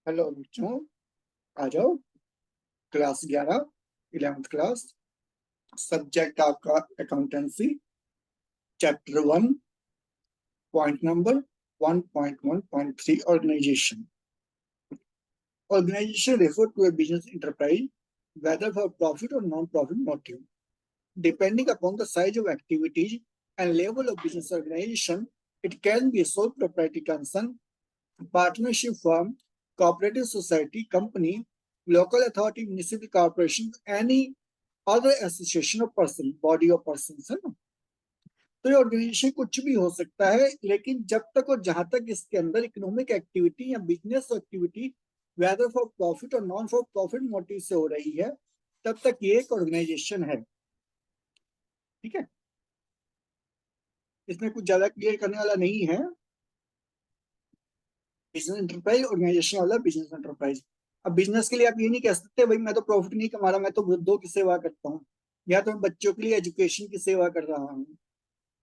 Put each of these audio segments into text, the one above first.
Hello बच्चों, आ जाओ। Class 11, 11th class. सब्जेक्ट आपका accountancy, chapter 1, point number 1.1.3 organisation. Organisation refer to a business enterprise whether for profit or non-profit motive. Depending upon the size of activities and level of business organization, it can be a sole proprietary concern, partnership firm, cooperative society, company, local authority, municipal corporation, any other association of person, body of persons, है ना। तो ये organisation कुछ भी हो सकता है, लेकिन जब तक और जहां तक इसके अंदर इकोनॉमिक एक्टिविटी या business activity whether for profit or non for profit motive से हो रही है, तब तक ये एक ऑर्गेनाइजेशन है। ठीक है, इसमें कुछ ज्यादा क्लियर करने वाला नहीं है। बिजनेस एंटरप्राइज, ऑर्गेनाइजेशन वाला बिजनेस एंटरप्राइज। अब बिजनेस के लिए आप ये नहीं कह सकते भाई मैं तो प्रॉफिट नहीं कमा रहा, मैं तो वृद्धों की सेवा करता हूँ, या तो मैं बच्चों के लिए एजुकेशन की सेवा कर रहा हूँ।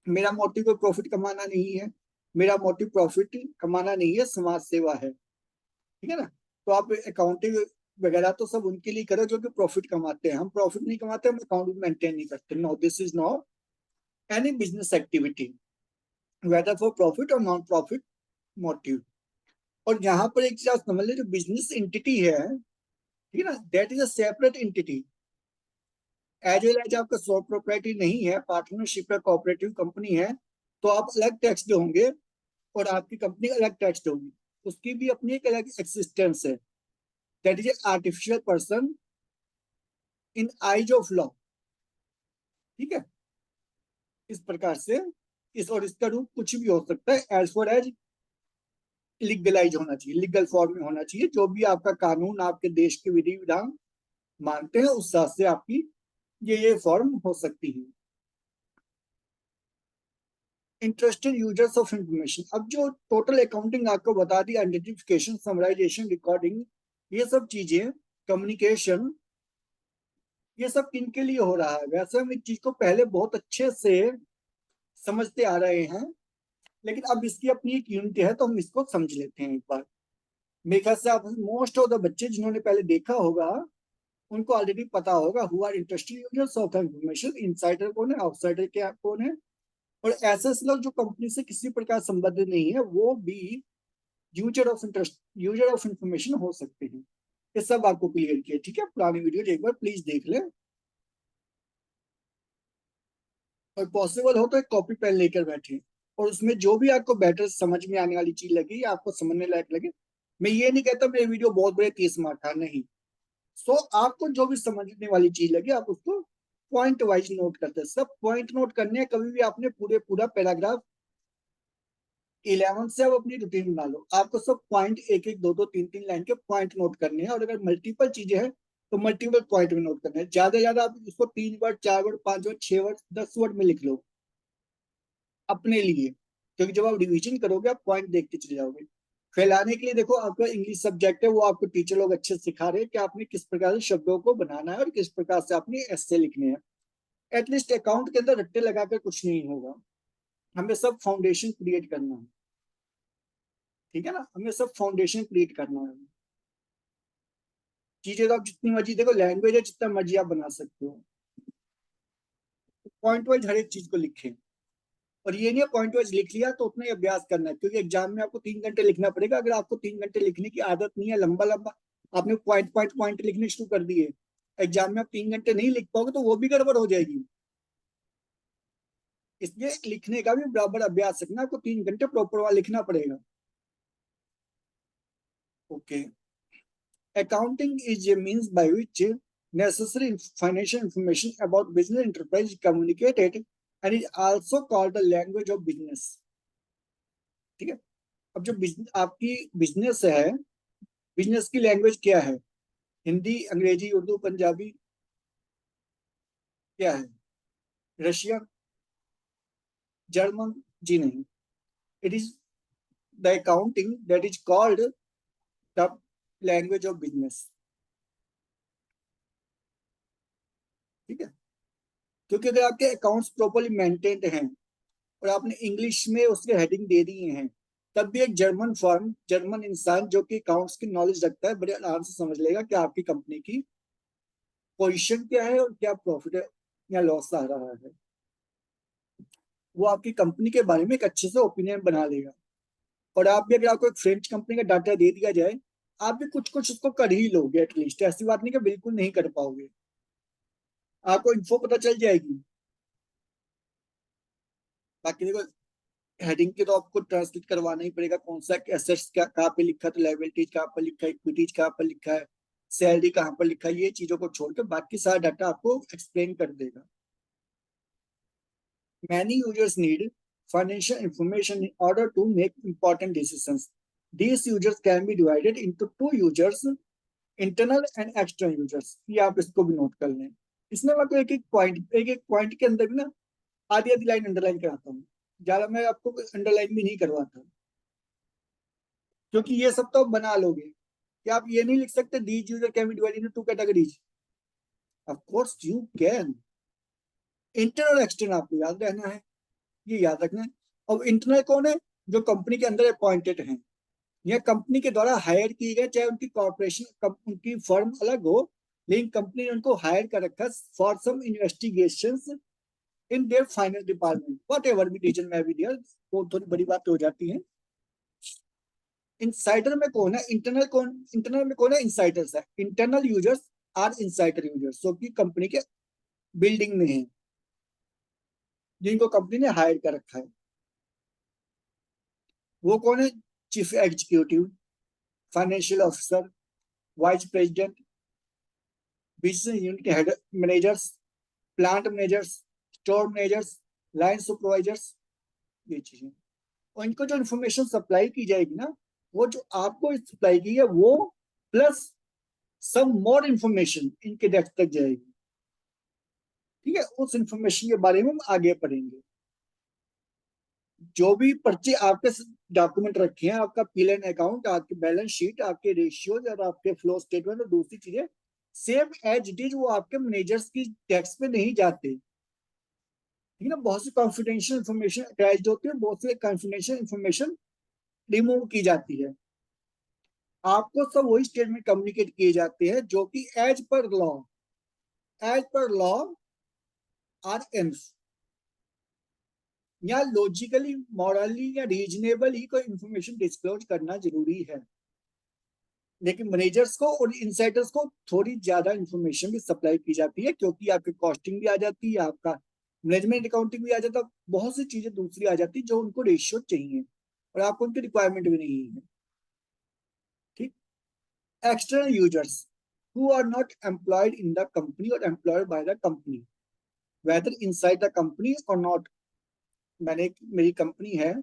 मेरा मोटिव कोई प्रॉफिट कमाना नहीं है, मेरा मोटिव प्रॉफिट कमाना नहीं है, समाज सेवा है। ठीक है ना। तो आप अकाउंटिंग वगैरह तो सब उनके लिए करो जो कि प्रॉफिट कमाते हैं। हम प्रॉफिट नहीं कमाते, हम अकाउंट मेंटेन नहीं करते। No, this is not any business activity whether for profit or non profit motive. और यहाँ पर एक चीज आप समझ ले, जो बिजनेस एंटिटी है, ठीक है ना, that is a separate entity. As well as आपका सोल प्रोप्राइटी नहीं है, पार्टनरशिप है, कोऑपरेटिव कंपनी है, तो आप अलग टैक्स होंगे और आपकी कंपनी अलग टैक्स होगी। उसकी भी अपनी एक अलग एक्सिस्टेंस है। That is artificial person in eyes of law. ठीक है, इस प्रकार से इस और इसका रूप कुछ भी हो सकता है, एज फॉर एज लीगलाइज होना चाहिए, लीगल फॉर्म में होना चाहिए। जो भी आपका कानून, आपके देश के विधि विधान मानते हैं, उस हिसाब से आपकी ये फॉर्म हो सकती है। Interested users of information. अब जो टोटल अकाउंटिंग आपको बता दी, आइडेंटिफिकेशन, समराइजेशन, रिकॉर्डिंग, ये सब चीजें, कम्युनिकेशन, ये सब किन के लिए हो रहा है। वैसे हम एक चीज को पहले बहुत अच्छे से समझते आ रहे हैं, लेकिन अब इसकी अपनी एक यूनिट है, तो हम इसको समझ लेते हैं एक बार। मेरे ख्याल से आप मोस्ट ऑफ द बच्चे जिन्होंने पहले देखा होगा, उनको ऑलरेडी पता होगा who are interested users of information. Insider कौन है, आउटसाइडर क्या कौन है, और ऐसे लोग जो कंपनी से किसी प्रकार संबंधित नहीं है, वो भी user of interest, user of information हो सकते हैं। ये सब आपको क्लियर किया। ठीक है, पुरानी वीडियो एक बार प्लीज देख ले, और पॉसिबल हो तो एक कॉपी पेन लेकर बैठे, और उसमें जो भी आपको बेटर समझ में आने वाली चीज लगी या आपको समझने लायक लगे। मैं ये नहीं कहता मेरे वीडियो बहुत बड़े 30 मार्क था, नहीं। सो आपको जो भी समझने वाली चीज लगी, आप उसको पॉइंट वाइज नोट करते हैं। सब पॉइंट नोट करने हैं। कभी भी आपने पूरा पैराग्राफ 11 से आप अपनी रूटीन बना लो। आपको सब पॉइंट एक एक दो दो तीन तीन लाइन के पॉइंट नोट करने हैं, और अगर मल्टीपल चीजें हैं तो मल्टीपल पॉइंट में नोट करना है। ज्यादा ज्यादा आप इसको 3 word, 4 word, 5 word, 6 word, 10 word में लिख लो अपने लिए, क्योंकि जब आप रिवीजन करोगे आप पॉइंट देखते चले जाओगे। फैलाने के लिए देखो, आपका इंग्लिश सब्जेक्ट है, वो आपको टीचर लोग अच्छे से सिखा रहे हैं कि आपने किस प्रकार से शब्दों को बनाना है और किस प्रकार से आपने ऐसे लिखने हैं। एटलीस्ट अकाउंट के अंदर रट्टे लगाकर कुछ नहीं होगा, हमें सब फाउंडेशन क्रिएट करना है। ठीक है ना, हमें सब फाउंडेशन क्रिएट करना है। चीजें तो आप जितनी मर्जी देखो, लैंग्वेज है जितना मर्जी आप बना सकते हो। पॉइंट वाइज हर एक चीज को लिखें, और ये नहीं पॉइंट वाइज लिख लिया तो उतना ही अभ्यास करना है, क्योंकि एग्जाम में आपको 3 घंटे लिखना पड़ेगा। अगर आपको 3 घंटे लिखने की आदत नहीं है, लंबा लंबा आपने पॉइंट पॉइंट पॉइंट लिखने शुरू कर दिए, एग्जाम में आप 3 घंटे नहीं लिख पाओगे, तो वो भी गड़बड़ हो जाएगी। इसलिए लिखने का भी बराबर अभ्यास रखना, आपको 3 घंटे प्रॉपर वाला लिखना पड़ेगा। Okay. Accounting is a means by which necessary financial information about business enterprise is communicated and is also called the language of business. ठीक है। अब जो बिजनेस आपकी बिजनेस है, बिजनेस की लैंग्वेज क्या है? हिंदी, अंग्रेजी, उर्दू, पंजाबी, क्या है? Russian, German? जी नहीं, it is the accounting that is called the language of business. ठीक है, क्योंकि अगर आपके अकाउंट्स प्रॉपरली मेंटेन्ड हैं और आपने इंग्लिश में उसके हेडिंग दे दिए हैं, तब भी एक जर्मन फर्म, जर्मन इंसान जो कि अकाउंट्स की नॉलेज रखता है, बड़े आराम से समझ लेगा कि आपकी कंपनी की पोजीशन क्या है और क्या प्रॉफिट है या लॉस आ रहा है। वो आपकी कंपनी के बारे में एक अच्छे से ओपिनियन बना लेगा। और आप भी, अगर आपको एक फ्रेंच कंपनी का डाटा दे दिया जाए, आप भी कुछ कुछ उसको कर ही लोगे एटलीस्ट। ऐसी बात नहीं कि बिल्कुल नहीं कर पाओगे, आपको इन्फो पता चल जाएगी। बाकी देखो, हेडिंग के तो आपको ट्रांसलेट करवाना ही पड़ेगा, कौन सा एसेट्स क्या कहाँ पे लिखा है, तो लायबिलिटीज कहाँ पर लिखा है, इक्विटीज कहाँ पर लिखा है, सैलरी कहाँ पर लिखा है, ये चीजों को छोड़कर बाकी सारा डाटा आपको एक्सप्लेन कर देगा। Many users need financial information in order to make important decisions. These users can be divided into two users, internal and external users. ये आप इसको भी नोट कर लें। इसमें मैं आपको एक एक पॉइंट के अंदर भी ना आधी आधी लाइन अंडरलाइन कराता हूँ। ज्यादा मैं आपको अंडरलाइन भी नहीं करवाता, क्योंकि ये सब तो आप बना लोगे कि आप ये नहीं लिख सकते these user can be divided into two categories. Of course you can. Internal external आपको याद रहना है, ये याद रखना है। अब इंटरनल कौन है? जो कंपनी के अंदर अपॉइंटेड हैं, या कंपनी के द्वारा हायर किए गए, चाहे उनकी कॉर्पोरेशन उनकी फर्म अलग हो, लेकिन कंपनी ने उनको हायर कर रखा for some investigations in their finance department, whatever भी रीजन में भी दिया, वो थोड़ी बड़ी बात हो जाती है। इनसाइडर में कौन है? इंटरनल में कौन है? इनसाइडर्स है। Internal users are insider users, जो कि कंपनी के बिल्डिंग में है, जिनको कंपनी ने हायर कर रखा है। वो कौन है? Chief executive, financial officer, vice president, business unit head managers, plant managers, store managers, line supervisors, ये चीजें। और इनको जो इन्फॉर्मेशन सप्लाई की जाएगी ना, वो जो आपको सप्लाई की है वो प्लस सम मोर इन्फॉर्मेशन इनके डेस्क तक जाएगी। ठीक है, उस इन्फॉर्मेशन के बारे में हम आगे पढ़ेंगे। जो भी पर्चे आपके डॉक्यूमेंट रखे हैं, आपका पी एंड अकाउंट, आपकी बैलेंस शीट, आपके रेशियोज और आपके फ्लो स्टेटमेंट और दूसरी चीजें सेम एज इट इज, वो आपके मैनेजर्स की टैक्स पे नहीं जाते। ठीक है ना, बहुत सी कॉन्फिडेंशियल इन्फॉर्मेशन अटैच होती है, बहुत सी कॉन्फिडेंशियल इन्फॉर्मेशन रिमूव की जाती है। आपको सब वही स्टेटमेंट कम्युनिकेट किए जाते हैं जो कि as per law are aims, या लॉजिकली, मॉरली या रीजनेबल ही कोई इन्फॉर्मेशन डिस्क्लोज करना जरूरी है। लेकिन मैनेजर्स को और इनसाइडर्स को थोड़ी ज्यादा इन्फॉर्मेशन भी सप्लाई की जाती है, क्योंकि आपकी कॉस्टिंग भी आ जाती है, आपका मैनेजमेंट अकाउंटिंग भी आ जाता है, बहुत सी चीजें दूसरी आ जाती है जो उनको रेशियो चाहिए और आपको उनकी रिक्वायरमेंट भी नहीं है। ठीक। External users who are not employed in the company or employed by the company, whether inside the company or not। मेरी कंपनी है,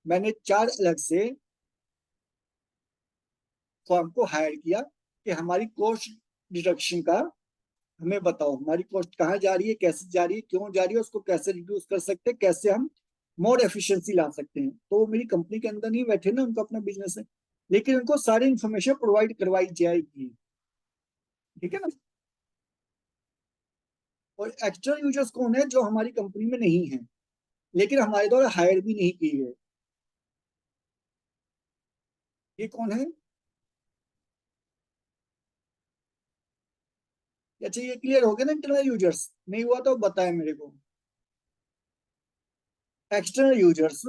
मैंने 4 अलग से फर्म को हायर किया कि हमारी कॉस्ट डिडक्शन का हमें बताओ, हमारी कॉस्ट कहाँ जा रही है, कैसे जा रही है, क्यों जा रही है, उसको कैसे रिड्यूस कर सकते हैं, कैसे हम मोर एफिशिएंसी ला सकते हैं। तो वो मेरी कंपनी के अंदर नहीं बैठे ना, उनको अपना बिजनेस है, लेकिन उनको सारी इंफॉर्मेशन प्रोवाइड करवाई जाएगी। ठीक है ना। और एक्सटर्नल यूजर्स कौन है? जो हमारी कंपनी में नहीं है, लेकिन हमारे द्वारा हायर भी नहीं की गए। ये कौन है? अच्छा, ये क्लियर हो गया ना? इंटरनल यूजर्स नहीं हुआ तो बताएं मेरे को। External users,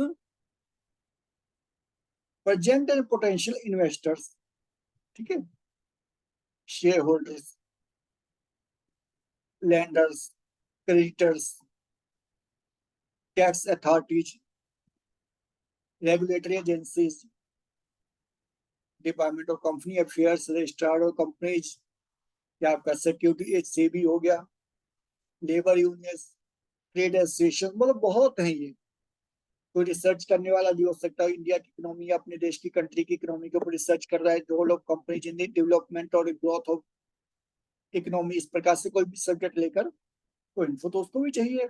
present and potential investors, ठीक है, share holders, lenders, creditors, tax authorities, regulatory agencies, department of company affairs, registrar of companies, या आपका सिक्योरिटी सेबी हो गया, लेबर यूनियन, ट्रेड एसोसिएशन, मतलब बहुत है ये। कोई रिसर्च करने वाला भी हो सकता है, इंडिया की इकोनॉमी या अपने देश की कंट्री की इकोनॉमी के ऊपर रिसर्च कर रहा है, role of companies in development और ग्रोथ ऑफ इकोनॉमी, इस प्रकार से कोई भी सब्जेक्ट लेकर तो इन्फो तो उसको भी चाहिए।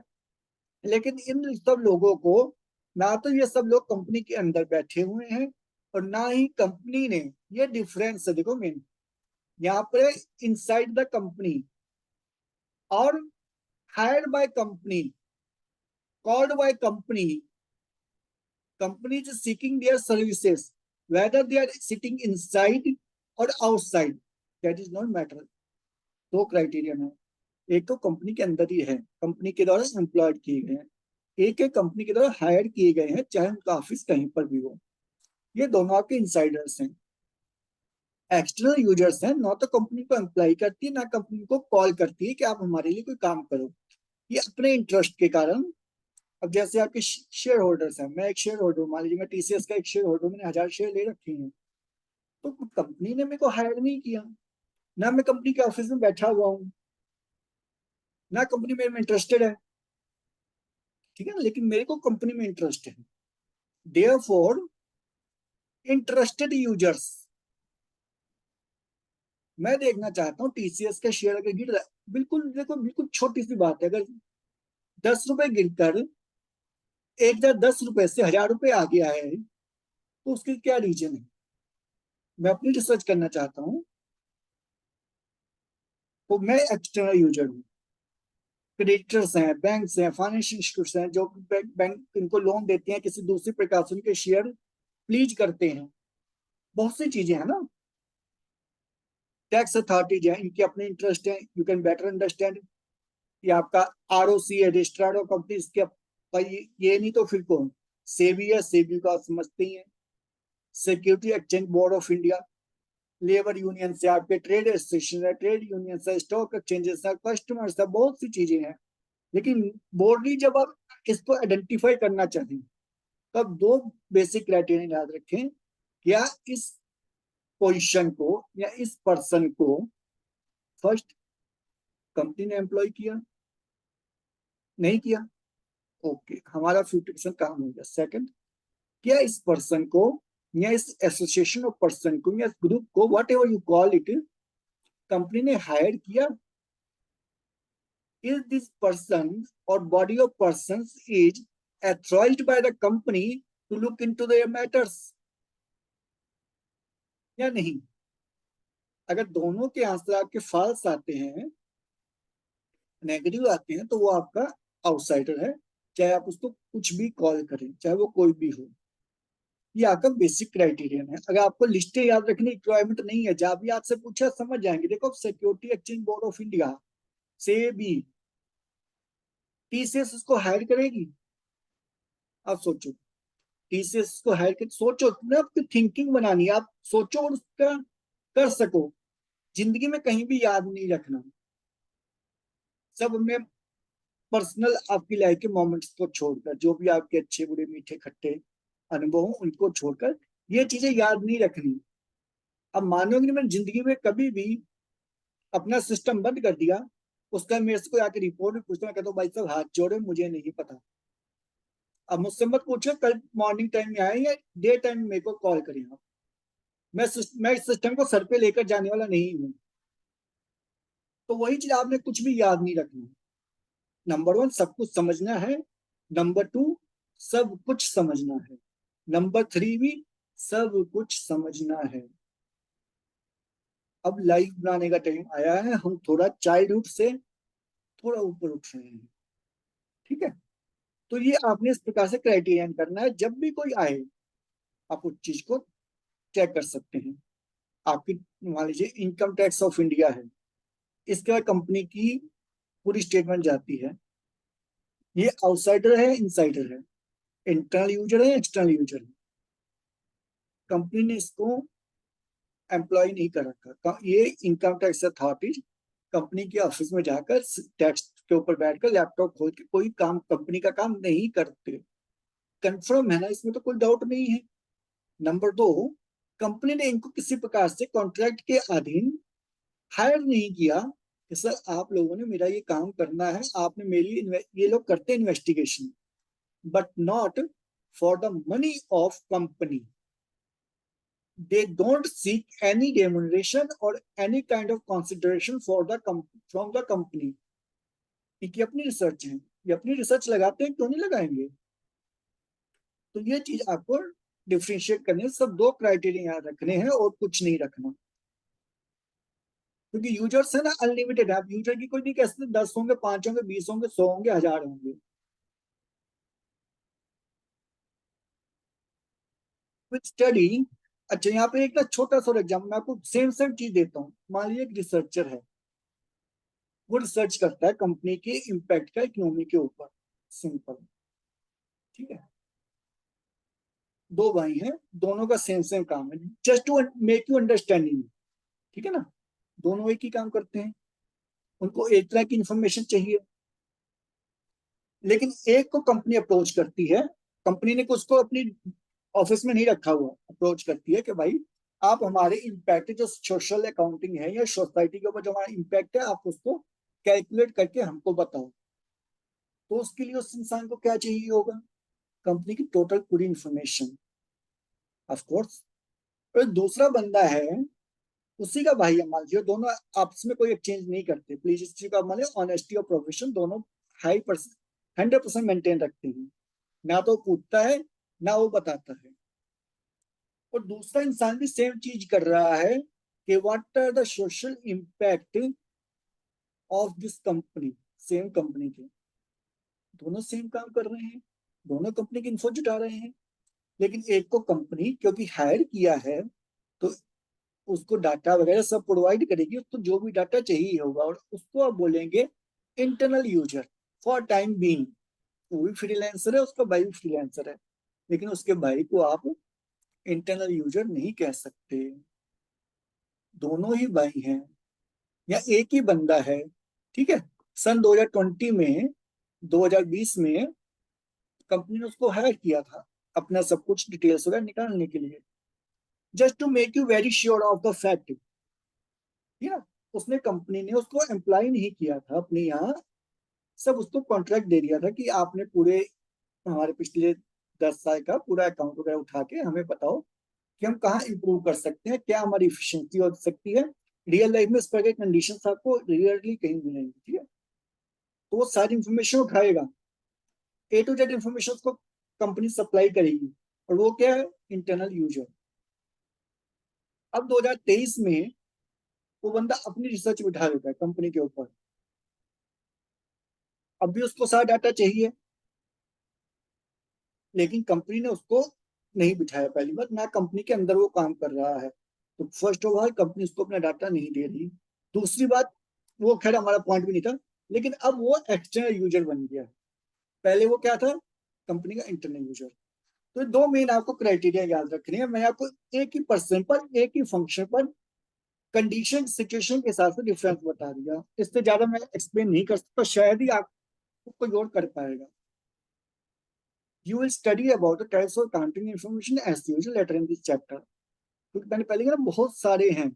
लेकिन इन सब लोगों को, ना तो ये सब लोग कंपनी के अंदर बैठे हुए हैं और ना ही कंपनी ने, ये डिफरेंस है देखो मेन यहाँ पर, इनसाइड द कंपनी और hired by company, called by company, company is seeking there services whether they are sitting inside और outside, that is not matter. दो क्राइटेरियन है, एक तो कंपनी के अंदर ही है, कंपनी के द्वारा एम्प्लॉयड किए गए हैं, एक एक कंपनी के द्वारा हायर किए गए हैं, चाहे उनका ऑफिस कहीं पर भी हो। ये दोनों आपके इनसाइडर्स हैं। एक्सटर्नल यूजर्स हैं, ना तो कंपनी को एम्प्लॉय करती है ना कंपनी को कॉल करती है कि आप हमारे लिए कोई काम करो। ये अपने इंटरेस्ट के कारण, अब जैसे आपके शेयर होल्डर्स हैं, मैं एक शेयर होल्डर हूँ, मान लीजिए मैं टीसीएस का एक शेयर होल्डर, मैंने 1000 शेयर ले रखे हैं, तो कंपनी ने मेरे को हायर नहीं किया, ना मैं कंपनी के ऑफिस में बैठा हुआ हूँ, ना कंपनी मेरे में इंटरेस्टेड है, ठीक है ना, लेकिन मेरे को कंपनी में इंटरेस्ट है। देयरफॉर इंटरेस्टेड यूजर्स, मैं देखना चाहता हूँ टीसीएस का शेयर अगर गिर रहा है, बिल्कुल देखो बिल्कुल छोटी सी बात है, अगर 10 रुपए गिरकर 1010 रुपए से 1000 रुपए आ गया है, तो उसके क्या रीजन है, मैं अपनी रिसर्च करना चाहता हूँ। तो मैं एक्सटर्नल यूजर हूँ, क्रेडिटर्स हैं, बैंक्स हैं, फाइनेंशियल इंस्टीट्यूट्स हैं, जो बैंक इनको लोन देते हैं, किसी दूसरी प्रकार से उनके शेयर प्लीज करते हैं, बहुत सी चीजें हैं ना, टैक्स अथॉरिटीज है, इनके अपने इंटरेस्ट है, यू कैन बेटर अंडरस्टैंड। ये आपका आरओसी है, रजिस्ट्रार ऑफ कंपनी, इसके भाई ये नहीं तो फिर कौन, सेबी है, सेबी का समझते ही है, security exchange board of India, labour union से आपके ट्रेड एसोसिएशन है, ट्रेड यूनियन है, स्टॉक एक्सचेंजेस है, कस्टमर्स है, बहुत सी चीजें हैं। लेकिन बोर्डली जब आप इसको आइडेंटिफाई करना चाहें, तब दो बेसिक क्राइटेरिया याद रखें, क्या इस पोजीशन को या इस पर्सन को फर्स्ट कंपनी ने एम्प्लॉय किया, नहीं किया, ओके, हमारा 50% काम हो गया। सेकंड, क्या इस पर्सन को या इस एसोसिएशन ऑफ पर्सन को या ग्रुप को, what ever you call it, company ने हायर किया, is this person or body of persons is authorized by the company to look into their matters या नहीं। अगर दोनों के आंसर आपके फॉल्स आते हैं, नेगेटिव आते हैं, तो वो आपका आउटसाइडर है, चाहे आप उसको कुछ भी कॉल करें, चाहे वो कोई भी हो। ये आपका बेसिक क्राइटेरियन है। अगर आपको लिस्टें याद रखने की रिक्वायरमेंट नहीं है, जहां भी आपसे पूछा समझ जाएंगे। देखो, security exchange board of India से भी टीसीएस उसको हायर करेगी, आप सोचो, टीसीएस को हायर कर, सोचो ना, आपकी थिंकिंग बनानी है, आप सोचो और उसका कर सको। जिंदगी में कहीं भी याद नहीं रखना, सब में पर्सनल आपकी लाइफ के मोमेंट्स को छोड़कर, जो भी आपके अच्छे बुरे मीठे खट्टे अनुभव हो उनको छोड़कर ये चीजें याद नहीं रखनी। अब मानोगे नहीं, मैंने जिंदगी में कभी भी अपना सिस्टम बंद कर दिया, उसका मेरे से कोई आके रिपोर्ट भी पूछता, मैं कहता हूँ भाई साहब हाथ जोड़े, मुझे नहीं पता। अब मुझसे मत पूछो कल मॉर्निंग टाइम में आए या डे टाइम में मेरे को कॉल करें आप, मैं इस सिस्टम को सर पे लेकर जाने वाला नहीं हूँ। तो वही चीज, आपने कुछ भी याद नहीं रखना। नंबर वन, सब कुछ समझना है। नंबर टू, सब कुछ समझना है। नंबर थ्री भी सब कुछ समझना है। अब लाइफ बनाने का टाइम आया है, हम थोड़ा चाइल्डहुड से थोड़ा ऊपर उठ रहे हैं, ठीक है। तो ये आपने इस प्रकार से क्राइटेरियन करना है, जब भी कोई आए आप उस चीज को चेक कर सकते हैं। आपकी मान लीजिए इनकम टैक्स ऑफ इंडिया है, इसके बाद कंपनी की पूरी स्टेटमेंट जाती है, ये आउटसाइडर है, इनसाइडर है, इंटरनल यूजर है, एक्सटर्नल यूजर है, कंपनी ने इसको एम्प्लॉय नहीं कर रखा। ये इनकम टैक्स अथॉरिटी कंपनी के ऑफिस में जाकर टैक्स के ऊपर बैठकर लैपटॉप खोल के कोई काम, कंपनी का काम नहीं करते। कंफर्म है ना, इसमें तो कोई डाउट नहीं है। नंबर दो, कंपनी ने इनको किसी प्रकार से कॉन्ट्रैक्ट के अधीन हायर नहीं किया कि सर आप लोगों ने मेरा ये काम करना है, आपने मेरी, ये लोग करते investigation, but not for the money of company. They don't seek any remuneration or any kind of consideration for the from the company. ये अपनी रिसर्च है, ये अपनी रिसर्च लगाते हैं, क्यों नहीं लगाएंगे। तो ये चीज आपको डिफ्रेंशिएट करने, सब दो क्राइटेरिया याद रखने हैं और कुछ नहीं रखना। क्योंकि यूजर्स है ना अनलिमिटेड है, आप यूजर की कोई नहीं कह सकते 10 होंगे, 5 होंगे, 20 होंगे, 100 होंगे, 1000 होंगे। With study. अच्छा, यहाँ पे एक ना छोटा सा एग्जाम्पल मैं आपको सेम सेम चीज देता हूँ। मान लीजिए एक रिसर्चर है, वो रिसर्च करता है कंपनी के इम्पैक्ट का इकोनॉमी के ऊपर। सिंपल, ठीक है। दो भाई हैं, दोनों का सेम सेम काम है, just to make you understanding, ठीक है ना। दोनों एक ही काम करते हैं, उनको एक तरह की इंफॉर्मेशन चाहिए। लेकिन एक को कंपनी अप्रोच करती है, कंपनी ने कुछ को अपनी ऑफिस में नहीं रखा हुआ, अप्रोच करती है कि भाई आप हमारे इम्पैक्ट जो सोशल अकाउंटिंग है या सोसाइटी के ऊपर जो हमारा इम्पैक्ट है, आप उसको कैलकुलेट करके हमको बताओ। तो उसके लिए उस इंसान को क्या चाहिए होगा? कंपनी की टोटल पूरी इंफॉर्मेशन, ऑफ कोर्स। और दूसरा बंदा है, उसी का भाई है, मान लीजिए दोनों आपस में कोई एक्सचेंज नहीं करते, प्लीज इस चीज का मान लीजिए ऑनेस्टी और प्रोफेशन दोनों हाई परसेंट 100% मेंटेन रखते हैं। ना तो पूछता है, ना वो बताता है। और दूसरा इंसान भी सेम चीज कर रहा है कि what are the social impact of this company, same company के। दोनों सेम काम कर रहे हैं, दोनों कंपनी की इन्फो जुटा रहे हैं। लेकिन एक को कंपनी क्योंकि हायर किया है, तो उसको डाटा वगैरह सब प्रोवाइड करेगी, उसको जो भी डाटा चाहिए होगा, और उसको आप बोलेंगे internal user for time being. वो भी फ्रीलांसर है, उसका भाई भी फ्रीलांसर है, लेकिन उसके भाई को आप इंटरनल यूजर नहीं कह सकते। दोनों ही भाई हैं, या एक ही बंदा है, ठीक है। सन 2020 में, 2020 में कंपनी ने उसको हायर किया था, अपना सब कुछ डिटेल्स वगैरह निकालने के लिए, just to make you very sure of the fact. ठीक है। उसने, कंपनी ने उसको एम्प्लॉय नहीं किया था अपने यहाँ, सब उसको कॉन्ट्रैक्ट दे दिया था कि आपने पूरे हमारे पिछले 10 साल का पूरा अकाउंट वगैरह उठा के हमें बताओ कि हम कहाँ इंप्रूव कर सकते हैं, क्या हमारी इफिशियंसी हो सकती है। रियल लाइफ में इस प्रकार के कंडीशन आपको रियरली कहीं मिलेंगी, ठीक है। तो वो सारी इंफॉर्मेशन उठाएगा, ए टू जेड इंफॉर्मेशन उसको कंपनी सप्लाई करेगी, और वो क्या है? Internal user. अब 2023 में वो बंदा अपनी रिसर्च बिठा देता है कंपनी के ऊपर। अब भी उसको सारा डाटा चाहिए, लेकिन कंपनी ने उसको नहीं बिठाया। पहली बात, ना कंपनी के अंदर वो काम कर रहा है, तो फर्स्ट ऑफ ऑल कंपनी उसको अपना डाटा नहीं दे रही। दूसरी बात, वो खैर हमारा पॉइंट भी नहीं था, लेकिन अब वो एक्सटर्नल यूजर बन गया। पहले वो क्या था? कंपनी का इंटरनल यूजर। तो दो मेन आपको क्राइटेरिया याद रखने हैं। मैं आपको एक ही पर्सन पर, एक ही फंक्शन पर कंडीशन सिचुएशन के हिसाब से डिफरेंस बता दिया। इससे ज्यादा मैं एक्सप्लेन नहीं कर सकता, शायद ही आपको कोई और कर पाएगा। You will study about the types of accounting information as usual later in this chapter। क्योंकि मैंने पहले कहा ना, बहुत सारे हैं,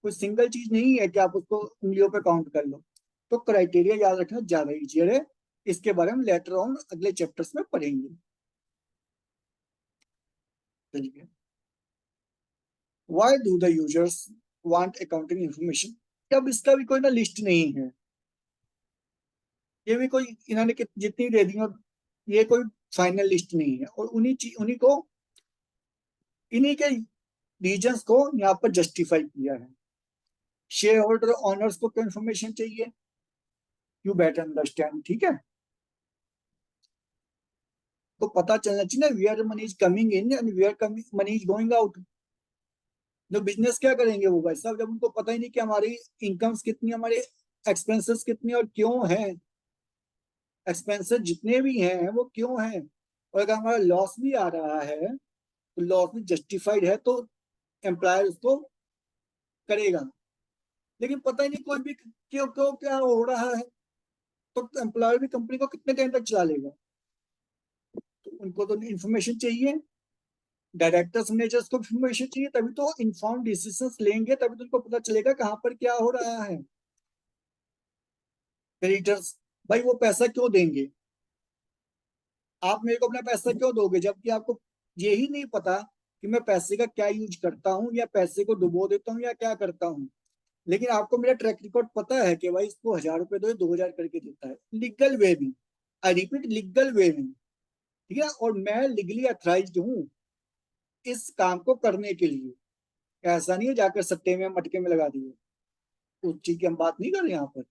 कोई सिंगल चीज नहीं है कि आप उसको उंगलियों पे काउंट कर लो। तो क्राइटेरिया याद रखना ज्यादा इजियर है। इसके बारे में लेटर ऑन अगले चैप्टर्स में पढ़ेंगे। चलिए, why do the users want accounting information? अब इसका भी कोई ना लिस्ट नहीं है, ये भी कोई इन्होंने जितनी दे दी, और ये कोई फाइनल लिस्ट नहीं है। और उन्हीं को, इन्हीं के रीजंस को यहाँ पर जस्टिफाई किया है। शेयर होल्डर ऑनर्स को क्या इन्फॉर्मेशन चाहिए? यू बेटर अंडरस्टैंड, ठीक है। तो पता चलना चाहिए ना, where money is coming in and where money is going out. जो बिजनेस क्या करेंगे वो भाई साहब, जब उनको पता ही नहीं कि हमारी इनकम्स कितनी, हमारे एक्सपेंसेस कितनी और क्यों है, एक्सपेंसेस जितने भी हैं वो क्यों हैं, और अगर हमारा लॉस भी आ रहा है, तो लॉस भी जस्टिफाइड है, तो एम्प्लॉयर उसको करेगा। लेकिन पता ही नहीं कोई भी क्यों क्यों क्या हो रहा है, तो एम्प्लॉयर भी कंपनी को कितने टाइम तक चला लेगा? तो उनको तो इन्फॉर्मेशन चाहिए, डायरेक्टर्स मैनेजर्स को इन्फॉर्मेशन चाहिए, तभी तो इन्फॉर्म डिसीजंस लेंगे, तभी तो उनको पता चलेगा कहाँ पर क्या हो रहा है। क्रेडिटर्स, भाई वो पैसा क्यों देंगे? आप मेरे को अपना पैसा क्यों दोगे, जबकि आपको यही नहीं पता कि मैं पैसे का क्या यूज करता हूँ, या पैसे को डुबो देता हूँ, या क्या करता हूँ। लेकिन आपको मेरा ट्रैक रिकॉर्ड पता है कि भाई इसको 1,000 रुपए दो, 2,000 करके देता है, लीगल वे में। आई रिपीट, लीगल वे में, ठीक है। और मैं लीगली अथराइज्ड हूँ इस काम को करने के लिए। ऐसा नहीं है जाकर सट्टे में मटके में लगा दिए, उस चीज की हम बात नहीं कर रहे यहाँ पर।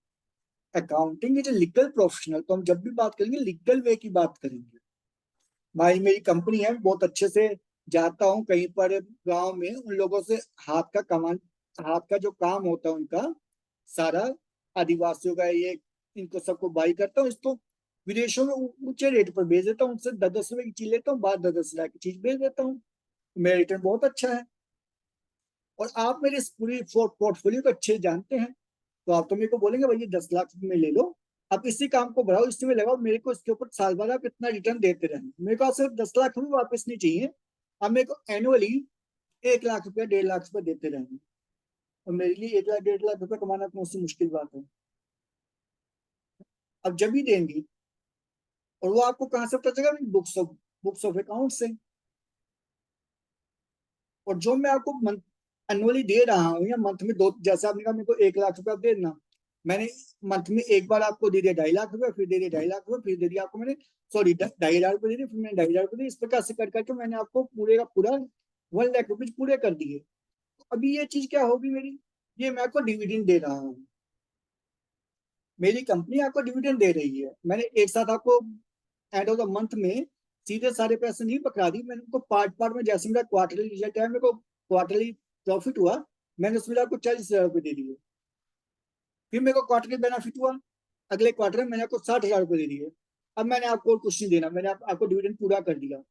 Accounting is a legal professional, तो हम जब भी बात करेंगे लीगल वे की बात करेंगे। भाई मेरी कंपनी है, बहुत अच्छे से जाता हूँ कहीं पर गांव में, उन लोगों से हाथ का जो काम होता है उनका सारा, आदिवासियों का ये, इनको सबको बाई करता हूँ, इसको विदेशों में ऊंचे रेट पर बेच देता हूँ, उनसे 10-10 रुपए की चीज लेता हूँ, बाद 10-10 हजार की चीज बेच देता हूँ, मेरा रिटर्न बहुत अच्छा है। और आप मेरे इस पूरी पोर्टफोलियो को अच्छे जानते हैं, तो आप तो मेरे को बोलेंगे भाई 10 लाख रुपए में ले लो, आप इसी काम को बढ़ाओ, इसी में लगाओ, मेरे को इसके ऊपर साल भर आप इतना रिटर्न देते रहेंगे, मेरे को सिर्फ 10 लाख रुपए वापस नहीं चाहिए, आप मेरे को एनुअली 1 लाख रुपया 1.5 लाख रुपया देते रहेंगे। और मेरे लिए 1 लाख 1.5 लाख रुपया कमाना कौन सी मुश्किल बात है। अब जब भी देंगी, और वो आपको कहाँ से पता चलेगा, बुक्स ऑफ अकाउंट से। और जो मैं आपको मंथ एनुअली दे रहा हूँ, या मंथ में दो, जैसे आपने कहा मेरे को 1 लाख रुपया आप दे देना, मैंने मंथ में एक बार आपको दे दिया 2.5 लाख रुपया, फिर दे दिया 2.5 लाख रुपया, फिर दे दिया आपको मैंने, सॉरी 2.5 हजार रुपये दे दिए, फिर मैंने 2.5 हजार रुपये दिए, इस प्रकार से कर करके मैंने आपको पूरे का पूरा 1 लाख रुपीज पूरे कर दिए। अभी ये चीज क्या होगी मेरी, ये मैं आपको डिविडेंड दे रहा हूँ, मेरी कंपनी आपको डिविडेंड दे रही है, मैंने एक साथ आपको एंड ऑफ द मंथ में सीधे सारे पैसे नहीं पकड़ा दी, मैंने उनको पार्ट पार्ट में, जैसे मेरा क्वार्टरली रिजल्ट है, मेरे को क्वार्टरली प्रॉफिट हुआ, मैंने उसमें आपको 40 हजार रुपये दे दिए। फिर मेरे को क्वार्टरली बेनिफिट हुआ, अगले क्वार्टर में मैंने आपको 60 हजार रुपये दे दिए। अब मैंने आपको और कुछ नहीं देना, मैंने आपको डिविडेंड पूरा कर दिया,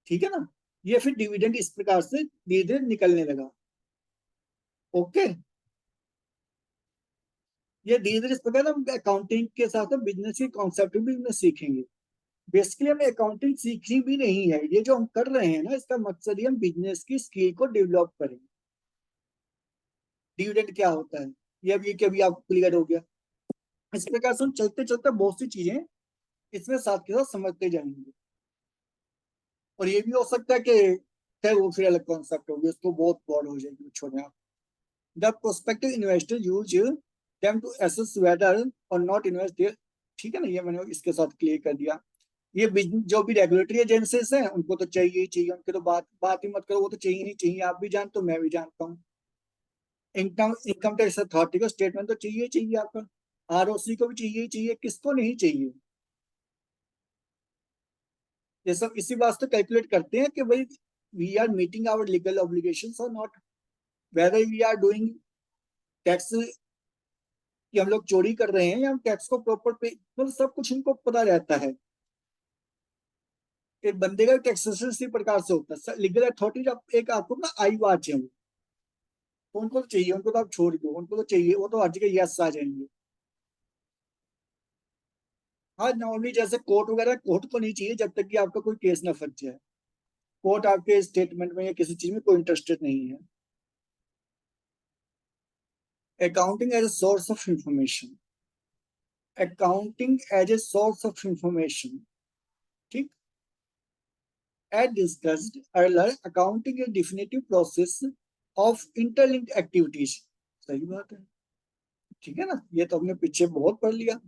ठीक है ना। ये फिर डिविडेंड इस प्रकार से धीरे धीरे निकलने लगा। ओके, ये धीरे धीरे इस प्रकार हम अकाउंटिंग के साथ बिजनेस के कॉन्सेप्ट भी हमने सीखेंगे। बेसिकली हमें अकाउंटिंग सीखनी भी नहीं है, ये जो हम कर रहे हैं ना, इसका मकसद ही हम बिजनेस की स्किल को डेवलप करें। डिविडेंड क्या होता है, ये अभी कभी आपको क्लियर हो गया। इस प्रकार से हम चलते चलते बहुत सी चीजें इसमें साथ के साथ समझते जाएंगे। और ये भी हो सकता है कि खैर वो फिर अलग कॉन्सेप्ट होगी, उसको बहुत ब्रॉड हो जाएगी, छोड़े आप। The prospective investor use them to assess whether or not invest there, ठीक है ना, ये मैंने इसके साथ क्लियर कर दिया। ये जो भी रेगुलेटरी एजेंसीज हैं उनको तो चाहिए ही चाहिए, उनके तो बात बात ही मत करो, वो तो चाहिए नहीं चाहिए, आप भी जानते हो मैं भी जानता हूँ। इनकम इनकम टैक्स अथॉरिटी का स्टेटमेंट तो चाहिए ही चाहिए आपका, आरओसी को भी चाहिए ही चाहिए, किसको नहीं चाहिए। ये सब इसी वास्ते कैलकुलेट करते हैं कि भाई we are meeting our legal obligations और not, whether we are doing tax, कि हम लोग चोरी कर रहे हैं या हम टैक्स को प्रॉपर पे, मतलब सब कुछ इनको पता रहता है। एक बंदे का टैक्सेशन इसी प्रकार से होता है, लीगल अथॉरिटी एक आपको ना आई वाच है, तो उनको तो चाहिए, उनको तो आप छोड़ दो, उनको तो चाहिए, वो तो हर जगह यस आ जाएंगे। हाँ नॉर्मली जैसे कोर्ट वगैरह, कोर्ट को नहीं चाहिए जब तक कि आपका कोई केस ना फंस जाए, कोर्ट आपके स्टेटमेंट में या किसी चीज में कोई इंटरेस्टेड नहीं है। Accounting as a source of information, accounting as a source of information, ठीक। As discussed earlier, accounting a definitive process of interlinked activities, सही बात है, ठीक है ना, ये तो हमने पीछे बहुत पढ़ लिया।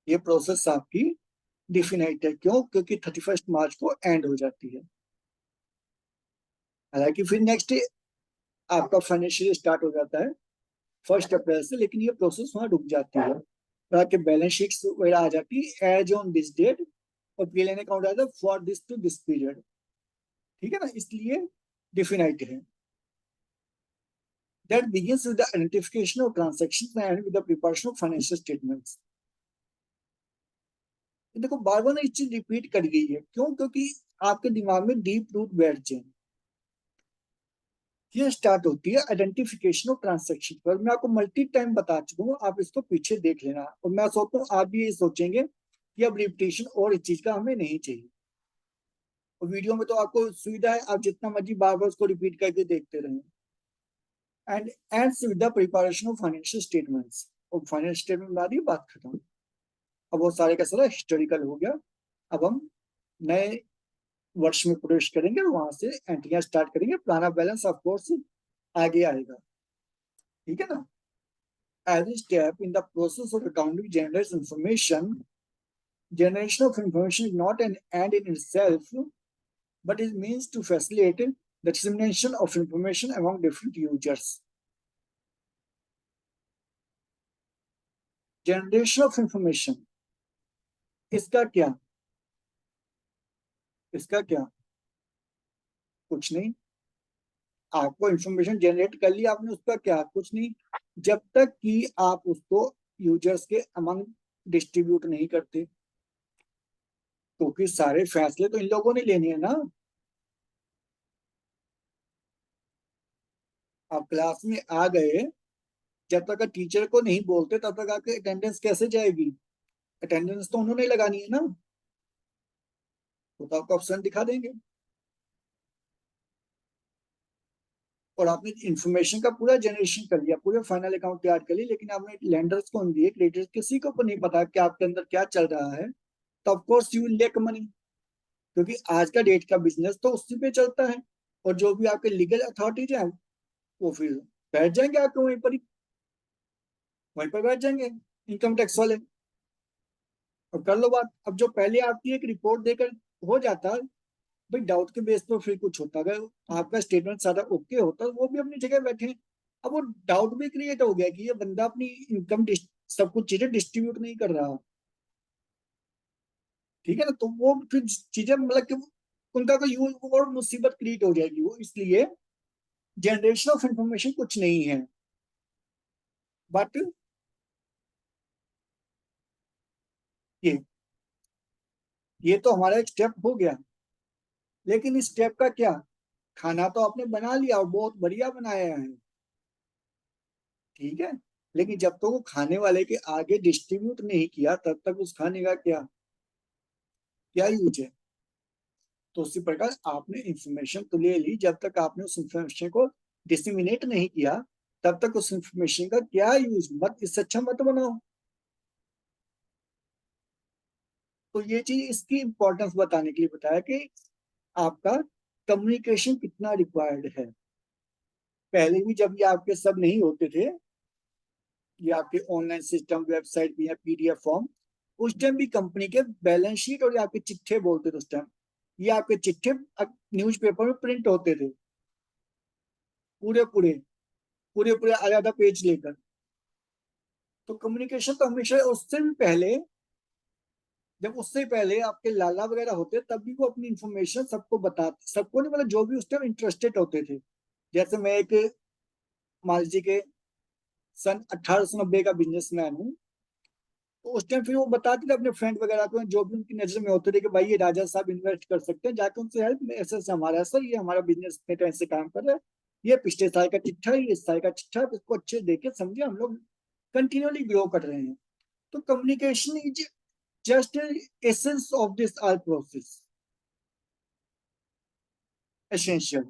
ये प्रोसेस आपकी डिफिनाइट है, क्यों, क्योंकि 31 मार्च को एंड हो जाती है। हालांकि फिर नेक्स्ट आपका फाइनेंशियल स्टार्ट हो जाता है 1 अप्रैल से, लेकिन ये प्रोसेस वहां रुक जाती है, और आपके बैलेंस शीट वगैरह आ जाती है एज ऑन दिस डेट, और पीएल अकाउंट आता है for this to this period, ठीक है ना, इसलिए डिफिनाइट है। That begins with the identification of transactions and with the preparation of financial statements. देखो बार बार इस चीज रिपीट कर गई है, क्यों, क्योंकि आपके दिमाग में डीप रूट बैठ जाए। ये स्टार्ट होती है आइडेंटिफिकेशन ऑफ ट्रांसैक्शन पर, मैं आपको मल्टी टाइम बता चुका हूँ, आप इसको पीछे देख लेना, और मैं सोचता हूँ आप भी ये सोचेंगे कि अब रिपीटेशन और इस चीज का हमें नहीं चाहिए। और वीडियो में तो आपको सुविधा है, आप जितना मर्जी बार बार उसको रिपीट करके देखते रहें। And ends with the preparation of financial statements, और फाइनेंशियल स्टेटमेंट बना दी, बात खत्म। अब वो सारे का सारा हिस्टोरिकल हो गया। अब हम नए वर्ष में प्रवेश करेंगे और वहां से एंट्रियां स्टार्ट करेंगे, पुराना बैलेंस ऑफ कोर्स आगे आएगा, ठीक है ना। Every step in the process of accounting generates information. Generation of information is not an end in itself, but it means to facilitate the dissemination of information among different users. Generation of information, इसका क्या? इसका क्या? कुछ नहीं। आपको information generate कर लिया आपने, उसका क्या? कुछ नहीं। जब तक कि आप उसको यूजर्स के अमंग डिस्ट्रीब्यूट नहीं करते, क्योंकि सारे फैसले तो इन लोगों ने लेने हैं ना। आप क्लास में आ गए, जब तक टीचर को नहीं बोलते तब तक आपकी अटेंडेंस कैसे जाएगी? अटेंडेंस तो उन्होंने लगानी है ना, तो आपको ऑप्शन दिखा देंगे। और आपने इंफॉर्मेशन का पूरा जनरेशन कर लिया, पूरे फाइनल अकाउंट तैयार कर लिए, लेकिन आपने लेंडर्स को नहीं दिए, क्रेडिटर्स किसी को नहीं पता कि आपके अंदर क्या चल रहा है, तो of course you will lake money. क्योंकि आज का डेट का बिजनेस तो उसी पे चलता है। और जो भी आपके लीगल अथॉरिटीज है, वो फिर बैठ जाएंगे आपके वहीं पर ही, वहीं पर बैठ जाएंगे इनकम टैक्स वाले, और कर लो बात। अब जो पहले आपकी एक रिपोर्ट देकर हो जाता, भाई डाउट के बेस पर फिर कुछ होता, अगर आपका स्टेटमेंट सारा ओके होता, वो भी अपनी जगह बैठे। अब वो डाउट भी क्रिएट हो गया कि ये बंदा अपनी इनकम सब कुछ चीजें डिस्ट्रीब्यूट नहीं कर रहा। ठीक है ना, तो वो फिर चीजें मतलब कि उनका कोई यूज और मुसीबत क्रिएट हो जाएगी। वो इसलिए जनरेशन ऑफ इंफॉर्मेशन कुछ नहीं है, बट ये ये तो हमारा एक स्टेप हो गया। लेकिन इस स्टेप का क्या? खाना तो आपने बना लिया और बहुत बढ़िया बनाया है, ठीक है। लेकिन जब तक वो खाने वाले के आगे डिस्ट्रीब्यूट नहीं किया, तब तक उस खाने का क्या क्या यूज है? तो उसी प्रकार आपने इंफॉर्मेशन तो ले ली, जब तक आपने उस इंफॉर्मेशन को डिसमिनेट नहीं किया, तब तक उस इंफॉर्मेशन का क्या यूज? मत, इससे अच्छा मत बनाओ। तो ये चीज इसकी इंपॉर्टेंस बताने के लिए बताया कि आपका कम्युनिकेशन कितना रिक्वायर्ड है। पहले भी जब ये आपके सब नहीं होते थे, ये आपके ऑनलाइन सिस्टम, वेबसाइट भी है, पीडीएफ फॉर्म, उस टाइम भी कंपनी के बैलेंस शीट और ये आपके चिट्ठे बोलते थे उस टाइम, ये आपके चिट्ठे न्यूज़पेपर में प्रिंट होते थे, पूरे पूरे पूरे पूरे आधा आधा पेज लेकर। तो कम्युनिकेशन तो हमेशा, उससे भी पहले, जब उससे पहले आपके लाला वगैरह होते, तब भी वो अपनी इंफॉर्मेशन सबको बताते, सबको नहीं मतलब जो भी उस टाइम इंटरेस्टेड होते थे। जैसे मैं एक, मान लीजिए के सन 1890 का बिजनेसमैन हूँ, तो उस टाइम फिर वो बताते थे अपने फ्रेंड वगैरह को, जो भी उनकी नजर में होते थे कि भाई ये राजा साहब इन्वेस्ट कर सकते हैं, जाके उनसे हेल्प, ऐसे ऐसे हमारा ऐसा, ये हमारा बिजनेस इतने टाइम से काम कर रहा है, ये पिछले साल का चिट्ठा है, ये इस साल का चिट्ठा है, इसको अच्छे देखे समझे, हम लोग कंटिन्यूअली ग्रो कर रहे हैं। तो communication is just essence of this all process, essential.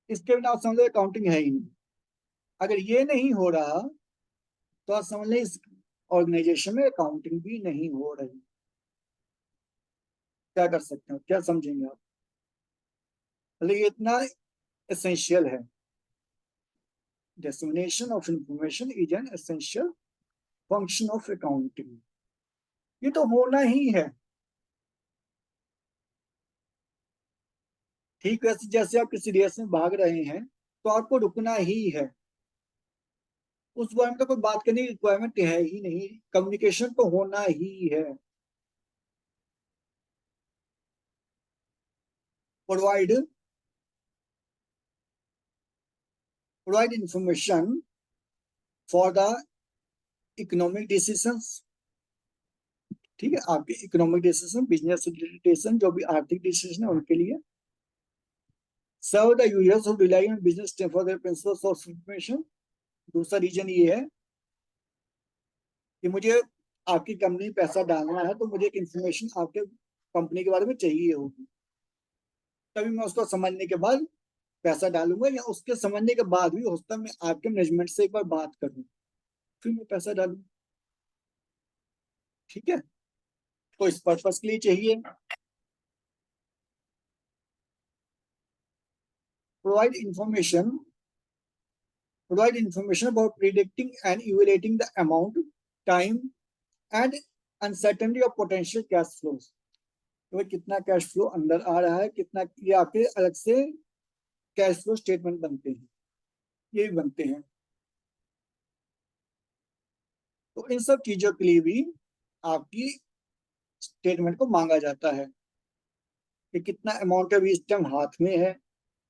इसके बिना आप समझ लो अकाउंटिंग है ही नहीं। अगर ये नहीं हो रहा, तो आप समझ लें इस ऑर्गेनाइजेशन में अकाउंटिंग भी नहीं हो रही। क्या कर सकते हो, क्या समझेंगे आप? मतलब ये इतना एसेंशियल है। Dissemination of information is an essential function of accounting. ये तो होना ही है। ठीक वैसे जैसे आप किसी रेस में भाग रहे हैं, तो आपको रुकना ही है। उस बारे में तो कोई बात करने की रिक्वायरमेंट है ही नहीं, कम्युनिकेशन तो होना ही है। Provide provide information for the economic decisions. ठीक है, आपके economic decision, business related decision, जो भी आर्थिक डिसीजन है उनके लिए। Serve the users who rely on business for their principal source information. दूसरा रीजन ये है कि मुझे आपकी कंपनी में पैसा डालना है, तो मुझे एक इंफॉर्मेशन आपके कंपनी के बारे में चाहिए होगी, तभी मैं उसको समझने के बाद पैसा डालूंगा, या उसके समझने के बाद भी हो सकता है मैं आपके मैनेजमेंट से एक बार बात करूं, फिर मैं पैसा डालूं। ठीक है, तो इस पर्पज के लिए चाहिए। Provide information provide information about predicting and evaluating the amount, time, and uncertainty of potential cash flows। तो कितना कैश फ्लो अंदर आ रहा है, कितना, ये आपके अलग से कैश फ्लो स्टेटमेंट बनते हैं, ये भी बनते हैं। तो तो इन सब चीजों के लिए भी आपकी स्टेटमेंट को मांगा जाता है कि कितना अमाउंट अभी इस टाइम हाथ में है,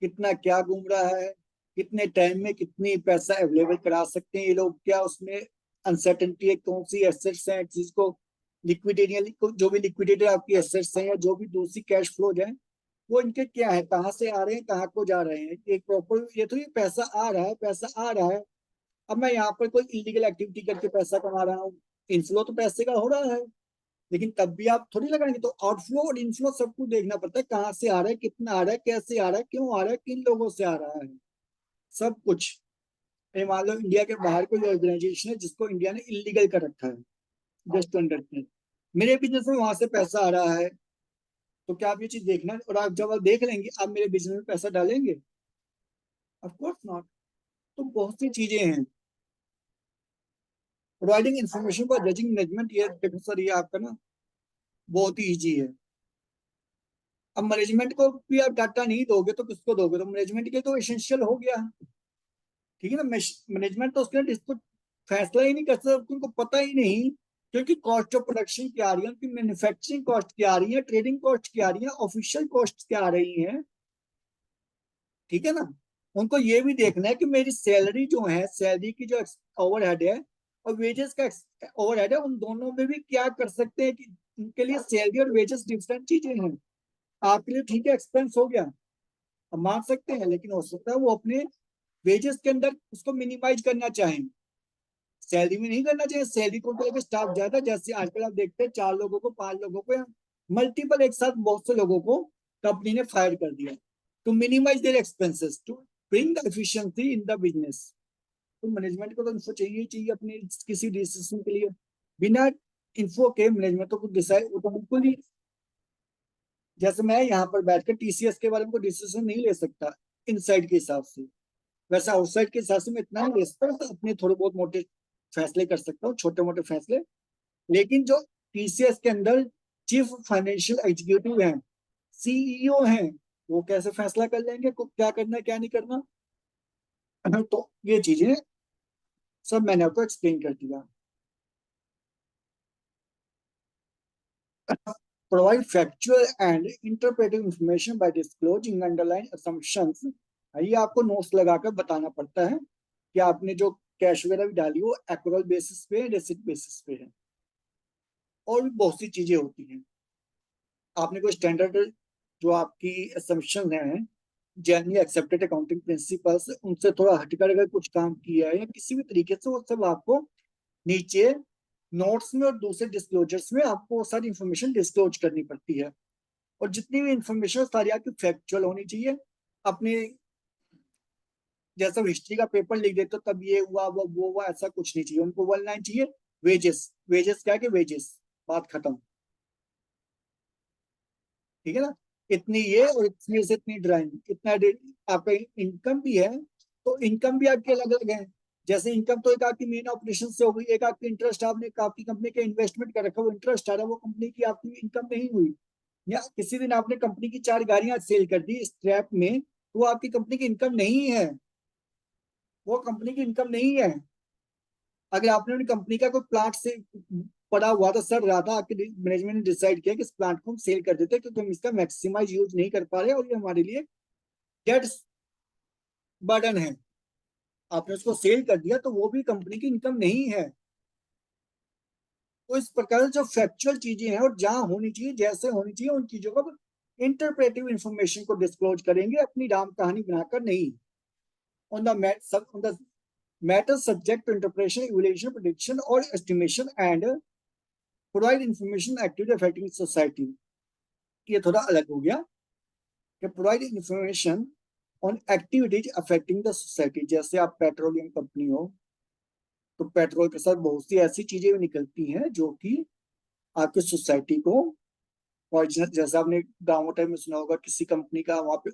कितना क्या घूम रहा है, कितने टाइम में कितनी पैसा अवेलेबल करा सकते हैं ये लोग, क्या उसमें अनसर्टेनिटी है, कौन सी एसेट्स हैं जिसको लिक्विडेट या जो भी लिक्विडेटेड आपकी एसेट्स हैं या जो भी दूसरी कैश फ्लो है वो इनके क्या है, कहाँ से आ रहे हैं, कहाँ को जा रहे हैं, एक प्रॉपर ये तो ये पैसा आ रहा है, पैसा आ रहा है। अब मैं यहाँ पर कोई इलीगल एक्टिविटी करके पैसा कमा रहा हूँ, इनफ्लो तो पैसे का हो रहा है, लेकिन तब भी आप थोड़ी लगाएंगे। तो आउटफ्लो और इनफ्लो सब कुछ देखना पड़ता है, कहाँ से आ रहा है, कितना आ रहा है, कैसे आ रहा है, क्यों आ रहा है, किन लोगों से आ रहा है, सब कुछ। मान लो इंडिया के बाहर कोई ऑर्गेनाइजेशन है जिसको इंडिया ने इलीगल कर रखा है, जस्ट टू अंडरस्टैंड मेरे बिजनेस में वहां से पैसा आ रहा है, तो क्या आप ये चीज देखना, और आप जब आप देख लेंगे आप मेरे बिजनेस में पैसा डालेंगे? Of course not. तो बहुत सी चीजें हैं। Providing information for judging management, ये देखो सर ये आपका ना बहुत ही ईजी है। अब मैनेजमेंट को भी आप डाटा नहीं दोगे तो किसको दोगे? तो मैनेजमेंट के तो एसेंशियल हो गया, ठीक है ना। मैनेजमेंट तो उसके लिए फैसला ही नहीं कर सकता, उनको पता ही नहीं, क्योंकि कॉस्ट ऑफ प्रोडक्शन क्या आ रही है, उनकी मैन्युफैक्चरिंग कॉस्ट क्या आ रही है, ट्रेडिंग कॉस्ट क्या आ रही है, ऑफिशियल कॉस्ट क्या आ रही है, ठीक है ना। उनको ये भी देखना है कि मेरी सैलरी जो है, सैलरी की जो ओवरहेड है और वेजेस का ओवरहेड है, उन दोनों में भी क्या कर सकते हैं कि उनके लिए सैलरी और वेजेस डिफरेंट चीजें हैं। आपके लिए ठीक है एक्सपेंस हो गया, हम मान सकते हैं, लेकिन हो सकता है वो अपने वेजेस के अंदर उसको मिनिमाइज करना चाहें, सैलरी में नहीं करना चाहिए। सैलरी को लेकर स्टाफ ज्यादा, जैसे आजकल आप देखते हैं 4 लोगों को, 5 लोगों को या मल्टीपल एक साथ बहुत से लोगों को कंपनी ने फायर कर दिया, to minimize their expenses, to bring the efficiency in the business. तो मैनेजमेंट को तो इन्फो चाहिए चाहिए अपने किसी डिसीजन के लिए। बिना इन्फो के मैनेजमेंट तो कुछ डिसाइड, वो तो बिल्कुल ही, जैसे मैं यहाँ पर बैठकर टीसीएस के बारे में कोई डिसीजन नहीं ले सकता इनसाइड के हिसाब से, वैसे आउटसाइड के हिसाब से मैं इतना नहीं ले सकता, तो अपने थोड़े बहुत मोटे फैसले कर सकता हूँ, छोटे मोटे फैसले। लेकिन जो टीसीएस के अंदर चीफ फाइनेंशियल एग्जीक्यूटिव हैं, सीईओ हैं, वो कैसे फैसला कर लेंगे क्या करना है क्या नहीं करना? तो ये चीजें सब मैंने आपको एक्सप्लेन कर दिया। Provide factual and interpretive information by disclosing underlying assumptions। ये आपको नोट्स लगाकर बताना पड़ता है कि आपने जो कैश वगैरह भी डाली वो एक्यूरल बेसिस पे है, रेसिट बेसिस पे है, और भी बहुत सी चीजें होती हैं। आपने कोई स्टैंडर्ड जो आपकी असम्पशन है, जनरली एक्सेप्टेड अकाउंटिंग प्रिंसिपल्स, उनसे थोड़ा हटकर अगर कुछ काम किया है या किसी भी तरीके से, वो सब आपको नीचे नोट्स में और दूसरे डिस्क्लोजर्स में आपको वो सारी इंफॉर्मेशन डिस्क्लोज करनी पड़ती है। और जितनी भी इंफॉर्मेशन सारी आपकी फैक्चुअल होनी चाहिए। अपने जैसा हिस्ट्री का पेपर लिख देते हो तब ये हुआ वो हुआ, ऐसा कुछ नहीं चाहिए। उनको वन लाइन चाहिए, वेजेस, वेजेस क्या है कि वेजेस, बात खत्म, ठीक है ना। इतनी ये और इतनी से इतनी ड्राइंग, इतना आपका इनकम भी है, तो इनकम भी आपकी अलग अलग है। जैसे इनकम तो एक आपकी मेन ऑपरेशन से हो गई, एक आपकी इंटरेस्ट, आपने आपकी कंपनी के इन्वेस्टमेंट कर रखा, वो इंटरेस्ट आ रहा है, वो कंपनी की आपकी इनकम नहीं हुई। या किसी दिन आपने कंपनी की 4 गाड़ियां सेल कर दी स्क्रैप में, तो वो आपकी कंपनी की इनकम नहीं है, वो कंपनी की इनकम नहीं है। अगर आपने अपनी कंपनी का कोई प्लांट से पड़ा हुआ था, सड़ रहा था, आपके मैनेजमेंट ने डिसाइड किया कि इस प्लांट को हम सेल कर देते हैं क्योंकि हम इसका मैक्सिमाइज यूज नहीं कर पा रहे और ये हमारे लिए डेट बर्डन है, आपने उसको सेल कर दिया, तो वो भी कंपनी की इनकम नहीं है। तो इस प्रकार जो फैक्चुअल चीजें हैं और जहां होनी चाहिए, जैसे होनी चाहिए, उन चीजों को इंटरप्रेटिव इंफॉर्मेशन को डिस्क्लोज करेंगे, अपनी राम कहानी बनाकर नहीं। On the matter subject to interpretation, evaluation, prediction और estimation and provide information activity affecting society. ये थोड़ा अलग हो गया कि provide information on activities affecting the society. जैसे आप पेट्रोलियम कंपनी हो, तो पेट्रोल के साथ बहुत सी ऐसी चीजें भी निकलती हैं जो कि आपकी सोसाइटी को, और जैसे आपने गाँव टाइम में सुना होगा किसी कंपनी का वहां पे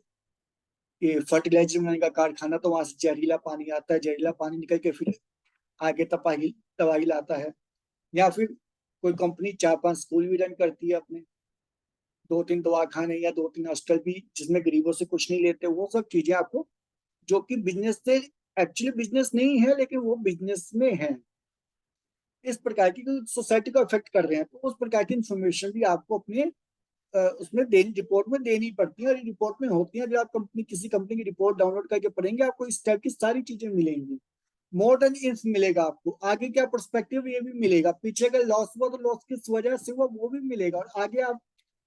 ये फर्टिलाइजर बनाने का कारखाना, तो वहां से जहरीला पानी आता है, जहरीला पानी निकल के फिर आगे दवाई दवाई लाता है। या फिर कोई कंपनी 4-5 स्कूल भी रन करती है अपने, 2-3 दवाखाने या 2-3 हॉस्टल भी, जिसमें गरीबों से कुछ नहीं लेते, वो सब चीजें आपको, जो कि बिजनेस से एक्चुअली बिजनेस नहीं है लेकिन वो बिजनेस में है, इस प्रकार की सोसाइटी को अफेक्ट कर रहे हैं, तो उस प्रकार की इंफॉर्मेशन भी आपको अपने उसमें रिपोर्ट में देनी पड़ती है। और रिपोर्ट में होती है, जब आप किसी कंपनी की रिपोर्ट डाउनलोड करके पढ़ेंगे, आपको इस टाइप की सारी चीजें मिलेंगी। मोर देन इफ मिलेगा आपको, आगे क्या पर्सपेक्टिव ये भी मिलेगा, पीछे का लॉस हुआ तो लॉस किस वजह से हुआ वो भी मिलेगा, और आगे आप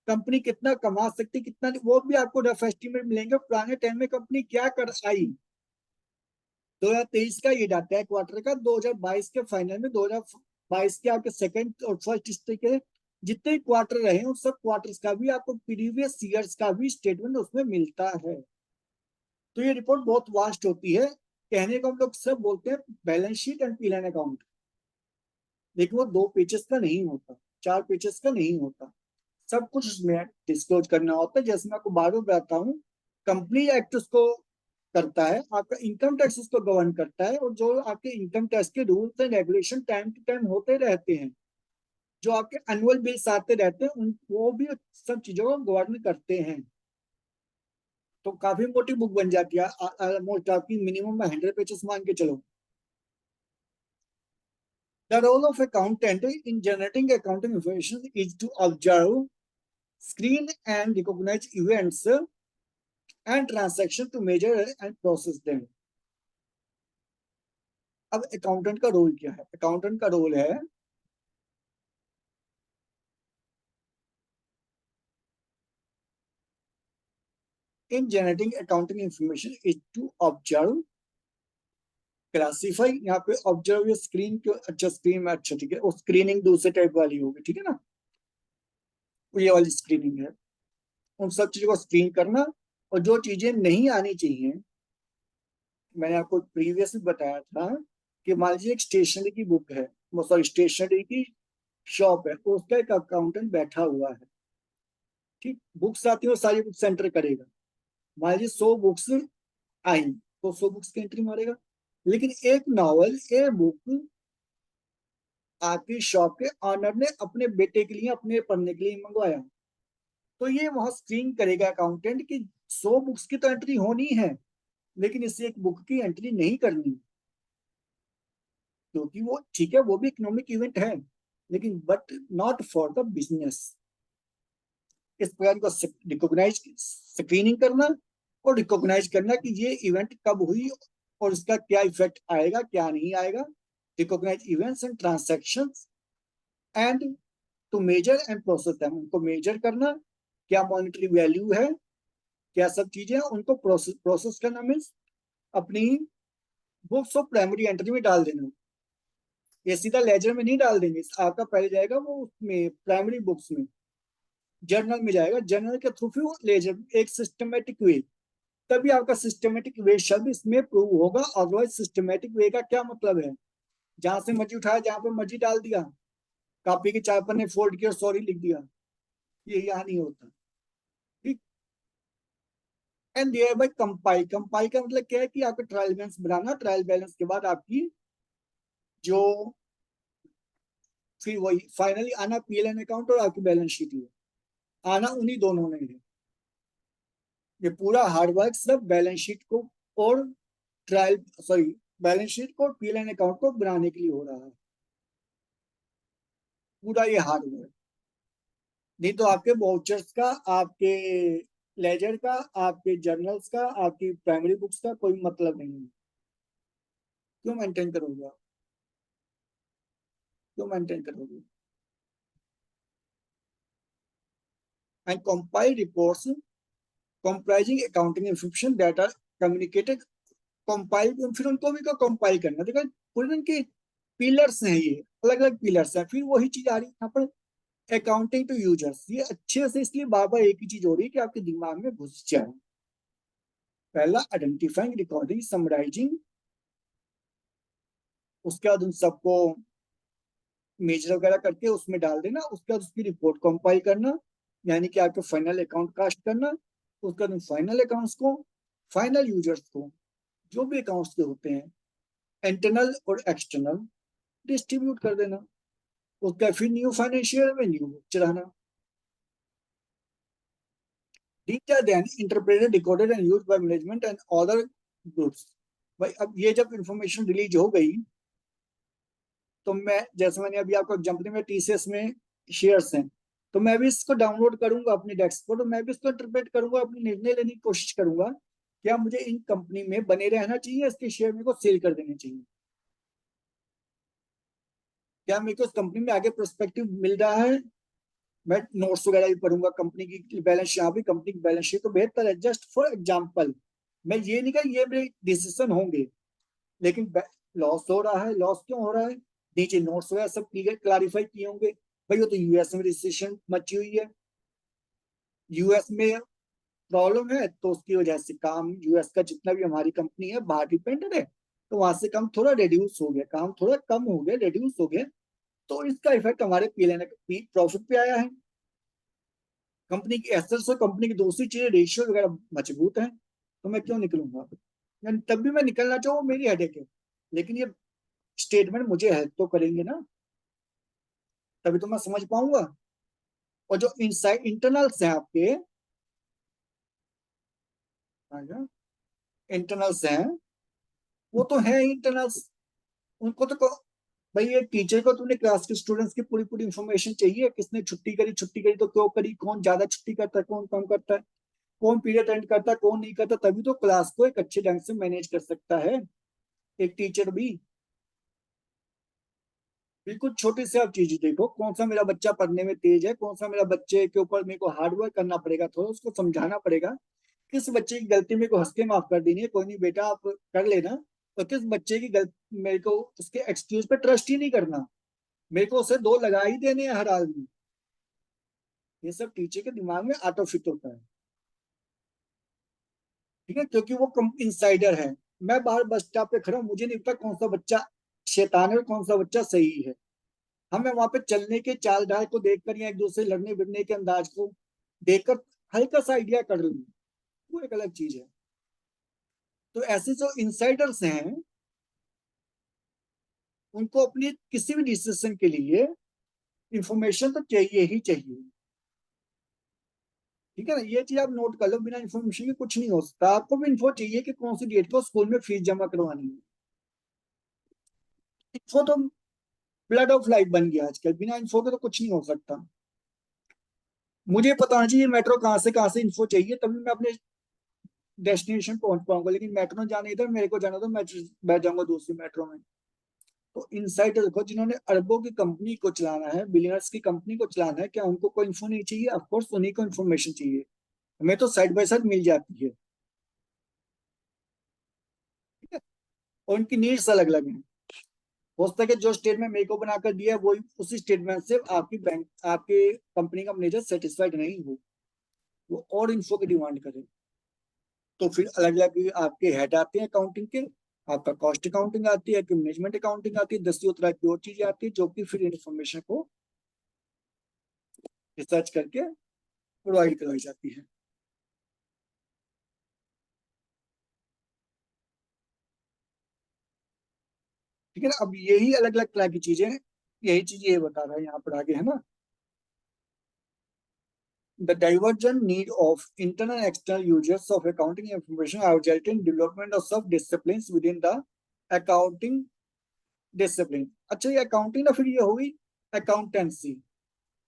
कंपनी कितना कमा सकती, कितना, वो भी आपको रफ एस्टिमेट मिलेंगे। पुराने टाइम में कंपनी क्या कर आई, 2023 का ये डाटा है क्वार्टर का, 2022 के फाइनल में, 2022 के आपके सेकंड और फर्स्ट हिस्से के जितने क्वार्टर रहे उन सब क्वार्टर्स का भी आपको प्रीवियस ईयर्स का भी स्टेटमेंट उसमें मिलता है। तो ये रिपोर्ट बहुत वास्ट होती है। कहने को हम लोग सब बोलते हैं balance sheet and P and account, लेकिन वो 2 पेजेस का नहीं होता, 4 पेजेस का नहीं होता, सब कुछ उसमें डिस्क्लोज करना होता है। जैसे मैं आपको बार बार बताता हूँ, कंपनी एक्ट उसको करता है, आपका इनकम टैक्स उसको गवर्न करता है, और जो आपके इनकम टैक्स के rules and regulation time to time होते रहते हैं, जो आपके एनुअल बिल्स आते रहते हैं, उन वो भी सब चीजों को गवर्न करते हैं। तो काफी मोटी बुक बन जाती है, ऑलमोस्ट आपकी मिनिमम 100 पेजेस मान के चलो। The role of accountant in generating accounting information is to observe, screen and recognize events and transactions to measure and process them. अब अकाउंटेंट का रोल क्या है? अकाउंटेंट का रोल है in generating accounting information is to observe, classify, यहाँ पे observe screen क्यों, अच्छा स्क्रीन में, अच्छा ठीक है, वो स्क्रीनिंग दूसरे टाइप वाली होगी, ठीक है ना, ये वाली स्क्रीनिंग है। उन सब चीजों को स्क्रीन करना, और जो चीजें नहीं आनी चाहिए, मैंने आपको प्रीवियस में बताया था कि मान लीजिए एक स्टेशनरी की बुक है, वो सॉरी स्टेशनरी की शॉप है, तो उसका एक अकाउंटेंट बैठा हुआ है, ठीक, बुक्स आती है वो सारी बुक्स एंटर करेगा। मान लीजिए 100 बुक्स आई तो 100 बुक्स की एंट्री मारेगा। लेकिन एक नॉवल, ए बुक आपकी शॉप के ऑनर ने अपने बेटे के लिए, अपने पढ़ने के लिए मंगवाया, तो ये वहां स्क्रीन करेगा अकाउंटेंट कि 100 बुक्स की तो एंट्री होनी है, लेकिन इससे एक बुक की एंट्री नहीं करनी, क्योंकि वो ठीक है, वो भी इकोनॉमिक इवेंट है, लेकिन but not for the business. इस प्रकार को रिकॉग्नाइज, स्क्रीनिंग करना और रिकॉग्नाइज करना कि ये इवेंट कब हुई और इसका क्या इफेक्ट आएगा, क्या नहीं आएगा। Recognize events and transactions and to measure and process them, उनको मेजर करना, क्या मॉनिटरी वैल्यू है, क्या सब चीजें, उनको प्रोसेस करना, मीन्स अपनी बुक्स और प्राइमरी एंट्री में डाल देना। ये सीधा लेजर में नहीं डाल देंगे, आपका पहले जाएगा वो उसमें प्राइमरी बुक्स में, जर्नल में जाएगा, जर्नल के थ्रू फिर वो लेजर, एक सिस्टमेटिक वे, तभी आपका सिस्टमेटिक वे शब्द इसमें प्रूव होगा। अदरवाइज सिस्टमेटिक वे का क्या मतलब है, जहां से मर्जी उठाया, जहां पर मर्जी डाल दिया, कॉपी के 4 पन्ने फोल्ड किया, सॉरी लिख दिया, ये यहाँ नहीं होता, ठीक। And thereby compile, compile का मतलब क्या है कि आपका ट्रायल बैलेंस बनाना, ट्रायल बैलेंस के बाद आपकी जो फिर वही फाइनली आना पीएलएन अकाउंट और आपकी बैलेंस शीट ही आना, उन्हीं दोनों ने है। ये पूरा हार्डवर्क सब बैलेंस शीट को और ट्रायल, सॉरी, बैलेंस शीट को पीएलएन अकाउंट को बनाने के लिए हो रहा है, पूरा ये हार्डवर्क। नहीं तो आपके वाउचर्स का, आपके लेजर का, आपके जर्नल्स का, आपकी प्राइमरी बुक्स का कोई मतलब नहीं है। क्यों मेंटेन करोगे आप, क्यों मेंटेन करोगे? And compile reports comprising accounting information that are communicated, compile, फिर उनको भी कंपाइल करना। देखो पूरे उनके पिलर्स हैं, ये अलग अलग पिलर्स हैं, फिर वही चीज आ रही है यहाँ पर, अकाउंटिंग टू यूजर्स। ये अच्छे से इसलिए बार बार एक ही चीज हो रही है कि आपके दिमाग में घुस जाए। पहला आइडेंटिफाइंग, रिकॉर्डिंग, समराइजिंग, उसके बाद उन सबको मेजर वगैरह करके उसमें डाल देना, उसके बाद उसकी रिपोर्ट कंपाइल करना, यानी कि आपके फाइनल अकाउंट कास्ट करना। उसके बाद फाइनल अकाउंट्स को, फाइनल यूजर्स को, जो भी अकाउंट्स के होते हैं इंटरनल और एक्सटर्नल, डिस्ट्रीब्यूट कर देना। उसका फिर न्यू फाइनेंशियल में न्यू बुक चलाना। These are then interpreted, decoded and used by management and other groups। भाई अब ये जब इंफॉर्मेशन रिलीज हो गई, तो मैं, जैसे मैंने अभी आपको एग्जाम्पल दिया, टीसीएस में शेयर्स हैं, तो मैं भी इसको डाउनलोड करूंगा अपनी डेस्क पर, तो मैं भी इसको इंटरप्रेट करूंगा, अपनी निर्णय लेने की कोशिश करूंगा, क्या मुझे इन कंपनी में बने रहना चाहिए, इसके शेयर मेरे को सेल कर देने चाहिए, क्या मेरे को उस कंपनी में आगे प्रोस्पेक्टिव मिल रहा है। मैं नोट्स वगैरह भी पढ़ूंगा, कंपनी की बैलेंस, यहाँ भी कंपनी की बैलेंस शीट तो बेहतर है। जस्ट फॉर एग्जाम्पल, मैं ये नहीं कह ये मेरे डिसीजन होंगे, लेकिन लॉस हो रहा है, लॉस क्यों हो रहा है, नीचे नोट्स वगैरह सब क्लियर क्लैरिफाई किए होंगे, भाई वो तो यूएस में रिसेशन मची हुई है, यूएस में प्रॉब्लम है, तो उसकी वजह से काम, यूएस का जितना भी हमारी कंपनी है बाहर डिपेंडेंट है, तो वहां से काम थोड़ा रिड्यूस हो गया, काम थोड़ा कम हो गया, रिड्यूस हो गया, तो इसका इफेक्ट हमारे पीएल प्रॉफिट पे आया है। कंपनी की एसेट्स और कंपनी की दूसरी चीजें रेशियो वगैरह मजबूत है, तो मैं क्यों निकलूंगा, यानी तब भी मैं निकलना चाहूँ, मेरी हेडेक है, लेकिन ये स्टेटमेंट मुझे हेल्प तो करेंगे ना, तभी तो मैं समझ पाऊंगा। और जो इनसाइड इंटरनल्स हैं आपके, इंटरनल्स हैं, वो तो है इंटरनल्स, उनको तो भाई ये टीचर को तुमने क्लास के स्टूडेंट्स की पूरी पूरी इंफॉर्मेशन चाहिए, किसने छुट्टी करी तो क्यों करी, कौन ज्यादा छुट्टी करता है, कौन कम करता है, कौन पीरियड अटेंड करता है, कौन नहीं करता, तभी तो क्लास को एक अच्छे ढंग से मैनेज कर सकता है एक टीचर भी। बिल्कुल छोटी से आप चीज देखो, कौन सा मेरा बच्चा पढ़ने में तेज है, कौन सा मेरा बच्चे के ऊपर मेरे को हार्ड वर्क करना पड़ेगा, थोड़ा उसको समझाना पड़ेगा, किस बच्चे की गलती मेरे को हंस के माफ कर देनी है, कोई नहीं बेटा आप कर लेना, और किस बच्चे की गलती मेरे को उसके एक्सक्यूज पे ट्रस्ट ही नहीं करना, मेरे को उसे दो लगा ही देने हैं हर हाल में। ये सब टीचर के दिमाग में ऑटो फिट होता है, ठीक है, क्योंकि वो कम इंसाइडर है। मैं बाहर बस स्टॉप पे खड़ा हूँ, मुझे नहीं पता कौन सा बच्चा शैतान है और कौन सा बच्चा सही है, हमें वहां पे चलने के चाल ढाल को देखकर या एक दूसरे लड़ने भिड़ने के अंदाज को देखकर हल्का सा आइडिया कर लूँ, वो एक अलग चीज है। तो ऐसे जो इंसाइडर्स हैं, उनको अपनी किसी भी डिसीजन के लिए इंफॉर्मेशन तो चाहिए ही चाहिए, ठीक है ना, ये चीज आप नोट कर लो, बिना इन्फॉर्मेशन के कुछ नहीं हो सकता। आपको भी इन्फो चाहिए कि कौन सी डेट को स्कूल में फीस जमा करवानी है, इन्फो तो ब्लड ऑफ लाइफ बन गया आजकल, बिना इन्फो के तो कुछ नहीं हो सकता। मुझे पता होना चाहिए मेट्रो कहाँ से इन्फो चाहिए, तभी मैं अपने डेस्टिनेशन पहुंच पाऊंगा, लेकिन मेट्रो जाने इधर, मेरे को जाना तो मैं बैठ जाऊंगा दूसरी मेट्रो में। तो इनसाइडर देखो, जिन्होंने अरबों की कंपनी को चलाना है, बिलियनर्स की कंपनी को चलाना है, क्या उनको कोई इन्फो नहीं चाहिए, ऑफकोर्स उन्हीं को इन्फॉर्मेशन चाहिए, हमें तो साइड बाय साइड मिल जाती है, ठीक है, और उनकी नीड्स अलग अलग हैं। हो सकता है कि जो स्टेटमेंट मेरे को बनाकर दिया है, वो उसी स्टेटमेंट से आपकी बैंक, आपके कंपनी का मैनेजर सेटिस्फाइड नहीं हो, वो और इन्फो की डिमांड करे, तो फिर अलग अलग आपके हेड आते हैं अकाउंटिंग के, आपका कॉस्ट अकाउंटिंग आती है, मैनेजमेंट अकाउंटिंग आती है, 10 तरह की और चीजें आती है, जो कि फिर इन्फॉर्मेशन को रिसर्च करके प्रोवाइड करवाई जाती है, ठीक है ना। अब यही अलग अलग तरह की चीजें, यही चीज ये बता रहा है यहाँ पर आगे, है ना। The divergent need of internal and external users of accounting information are resulting in development of sub disciplines within the accounting discipline। अच्छा, ये अकाउंटिंग ना, फिर ये होगी अकाउंटेंसी।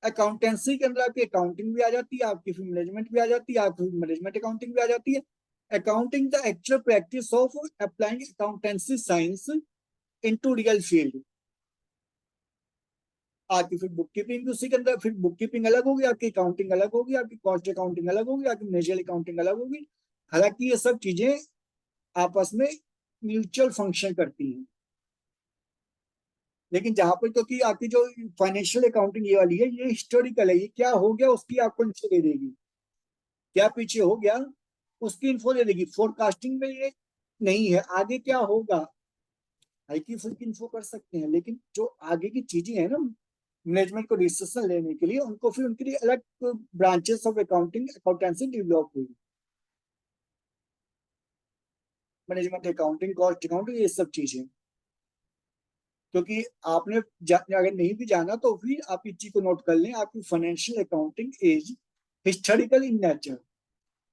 अकाउंटेंसी के अंदर आपकी अकाउंटिंग भी आ जाती है, आपकी फिर मैनेजमेंट भी आ जाती है, आपकी मैनेजमेंट अकाउंटिंग भी आ जाती है। Accounting the actual practice of applying accountancy science into real field. आपकी फिर बुक कीपिंग भी उसी के अंदर, फिर बुक कीपिंग अलग होगी, आपकी अकाउंटिंग अलग होगी, आपकी कॉस्ट अकाउंटिंग अलग होगी, आपकी मैनेजरियल अकाउंटिंग अलग होगी। हालांकि ये सब चीजें आपस में म्यूचुअल फंक्शन करती हैं, लेकिन जहां पर, क्योंकि आपकी जो फाइनेंशियल अकाउंटिंग ये वाली है, ये हिस्टोरिकल है, ये क्या हो गया उसकी आपको इन्फो दे देगी, क्या पीछे हो गया उसकी इन्फो दे देगी। फोरकास्टिंग में ये नहीं है, आगे क्या होगा हल्की फुल्की इन्फो कर सकते हैं, लेकिन जो आगे की चीजें हैं ना, मैनेजमेंट को डिसीजन लेने के लिए, उनको फिर उनके लिए अलग branches of accounting accountancy develop हुई, मैनेजमेंट अकाउंटिंग, कॉस्ट अकाउंटिंग, ये सब चीजें। क्योंकि आपने अगर नहीं भी जाना तो फिर आप इस चीज को नोट कर लें, आपकी financial accounting is historical in nature.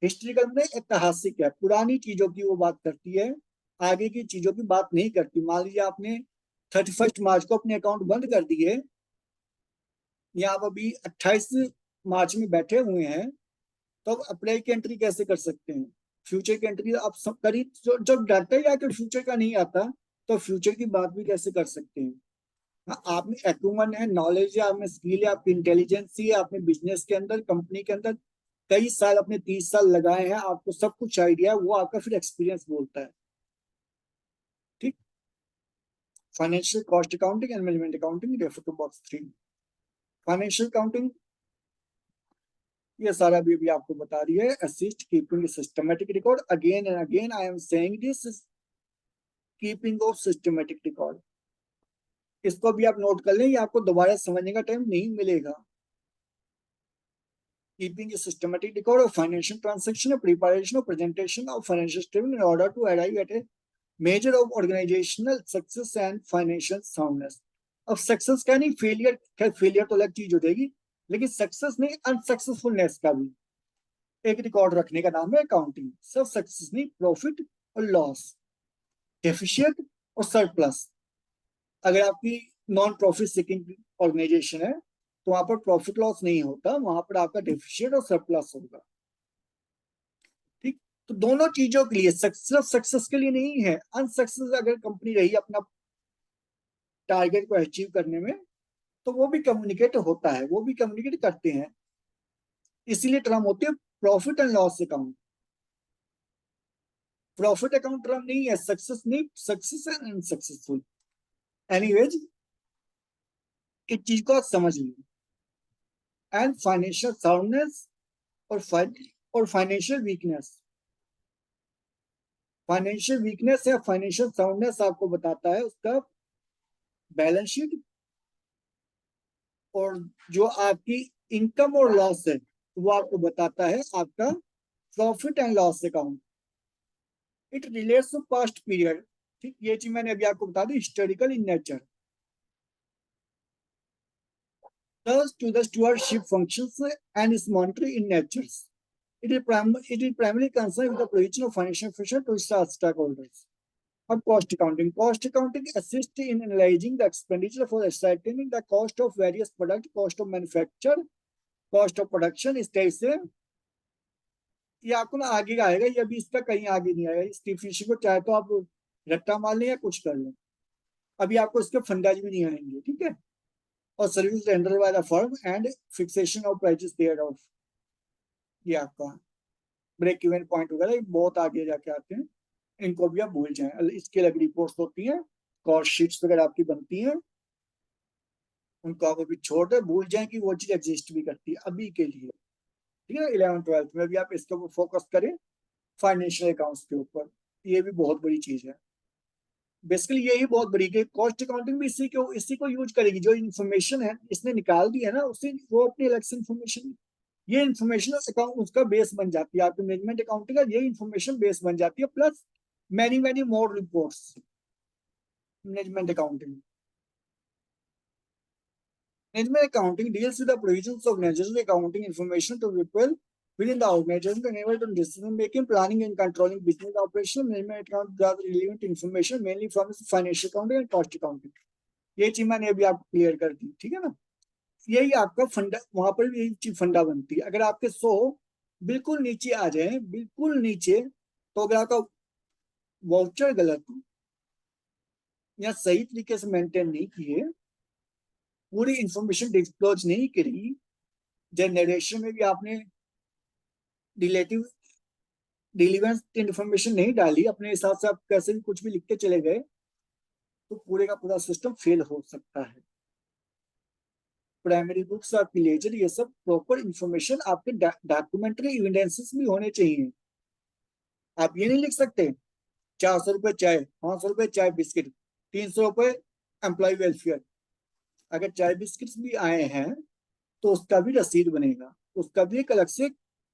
Historical में ऐतिहासिक है, पुरानी चीजों की वो बात करती है, आगे की चीजों की बात नहीं करती। मान लीजिए आपने 31 मार्च को अपने अकाउंट बंद कर दिए, या आप अभी 28 मार्च में बैठे हुए हैं, तो अब अप्रैल की एंट्री कैसे कर सकते हैं? फ्यूचर की एंट्री आप सब करी, जब डाटा ही आकर फ्यूचर का नहीं आता, तो फ्यूचर की बात भी कैसे कर सकते हैं? हाँ, आप में एक्यूमन है, नॉलेज है, आप में स्किल है, आपकी इंटेलिजेंस है, आपने बिजनेस के अंदर, कंपनी के अंदर कई साल, अपने 30 साल लगाए हैं, आपको सब कुछ आइडिया है, वो आपका फिर एक्सपीरियंस बोलता है। ठीक। Financial cost accounting and management accounting, refer to box 3। Financial accounting ये सारा भी आपको बता रही है, assist keeping systematic record, again and again I am saying this, keeping of systematic record. इसको भी आप नोट कर लें, ये आपको दोबारा समझने का टाइम नहीं मिलेगा। Keeping a systematic record of financial transaction, preparation और presentation of financial statement in order to arrive at a measure of organizational success and financial soundness. अब सक्सेस का नहीं, फेलियर, फेलियर तो अलग चीज हो जाएगी, लेकिन सक्सेस नहीं, अनसक्सेसफुलनेस का भी एक रिकॉर्ड रखने का नाम है अकाउंटिंग। सब सक्सेस नहीं, प्रॉफिट और लॉस, डेफिशिएंट और सरप्लस। अगर आपकी नॉन प्रॉफिट सीकिंग ऑर्गेनाइजेशन है, तो वहां पर प्रॉफिट लॉस नहीं होता, वहां पर आपका डेफिशिएंट और सरप्लस होगा। ठीक। तो दोनों चीजों के लिए, सिर्फ सक्सेस के लिए नहीं है, अनसक्सेस अगर कंपनी रही अपना टारगेट को अचीव करने में, तो वो भी कम्युनिकेट होता है, वो भी कम्युनिकेट करते हैं। इसीलिए टर्म होती है profit and loss account. Profit account term नहीं है, सक्सेस नहीं, सक्सेस एंड अनसक्सेसफुल। एनीवेज, इस चीज को आप समझ लीजिए। एंड फाइनेंशियल साउंडनेस और फाइनेंशियल वीकनेस। फाइनेंशियल वीकनेस या फाइनेंशियल साउंडनेस आपको बताता है उसका बैलेंस शीट, और जो आपकी इनकम और लॉस है, वो आपको बताता है आपका profit and loss account. It relates to past period. ठीक, ये चीज मैंने अभी आपको बता दी, historical in nature. Thus, to the stewardship functions and is monetary in nature. It is primarily concerned with the provision of financial information to its stakeholders. अब cost accounting, cost accounting assist in analysing the expenditure for ascertaining the cost of various product, cost of manufacture, cost of production। इस type से ये आपको ना आगे आएगा, ये अभी इसका कहीं आगे नहीं आएगा। इस डिफिनेशन को चाहे तो आप रट्टा मार लें या कुछ कर लें, अभी आपको इसके फंडाज भी नहीं आएंगे। ठीक है। और service render by the firm and fixation of prices thereof, ये आपका ब्रेक इवन पॉइंट वगैरह बहुत आगे जाके आते हैं, इनको भी आप भूल जाएं। इसके अलग रिपोर्ट्स होती हैं, कॉस्ट शीट्स वगैरह आपकी बनती हैं, उनको आप अभी छोड़ दें, भूल जाएं कि वो चीज एग्जिस्ट भी करती है अभी के लिए। ठीक है। 11th-12th में भी आप इसके ऊपर फोकस करें, फाइनेंशियल अकाउंट्स के ऊपर, ये भी बहुत बड़ी चीज है। बेसिकली यही बहुत बड़ी कि कॉस्ट अकाउंटिंग भी इसी को यूज करेगी। जो इन्फॉर्मेशन है इसने निकाल दी है ना, उससे वो अपनी अलग से इन्फॉर्मेशन, ये इन्फॉर्मेशन अकाउंट उसका बेस बन जाती है, आपकी मैनेजमेंट अकाउंटिंग का ये इन्फॉर्मेशन बेस बन जाती है, plus many many more reports. Management accounting, management accounting deals with the provisions of necessary accounting information to people within the organization to enable them decision making, planning and controlling business operation। Management account gathers relevant information mainly from financial accounting and cost accounting। ये चीज मैंने अभी आपको clear कर दी। ठीक है ना। यही आपका फंडा, वहां पर भी यही चीज फंडा बनती है। अगर आपके 100 बिल्कुल नीचे आ जाए, बिल्कुल नीचे, तो अगर आपका वाउचर गलत या सही तरीके से मेंटेन नहीं किए, पूरी इंफॉर्मेशन डिस्क्लोज नहीं करी, जनरेशन में भी आपने रिलेटिव डिलीवेंस इन्फॉर्मेशन नहीं डाली, अपने हिसाब से आप कैसे भी कुछ भी लिखते चले गए, तो पूरे का पूरा सिस्टम फेल हो सकता है। प्राइमरी बुक्स, आपकी लेजर, ये सब प्रॉपर इंफॉर्मेशन, आपके डॉक्यूमेंट्री एविडेंसेस भी होने चाहिए। आप ये नहीं लिख सकते 400 रुपए चाय, 500 रुपए चाय बिस्किट, 300 रुपए एम्प्लॉय वेलफेयर। अगर चाय बिस्किट भी आए हैं, तो उसका भी रसीद बनेगा, उसका भी एक अलग से,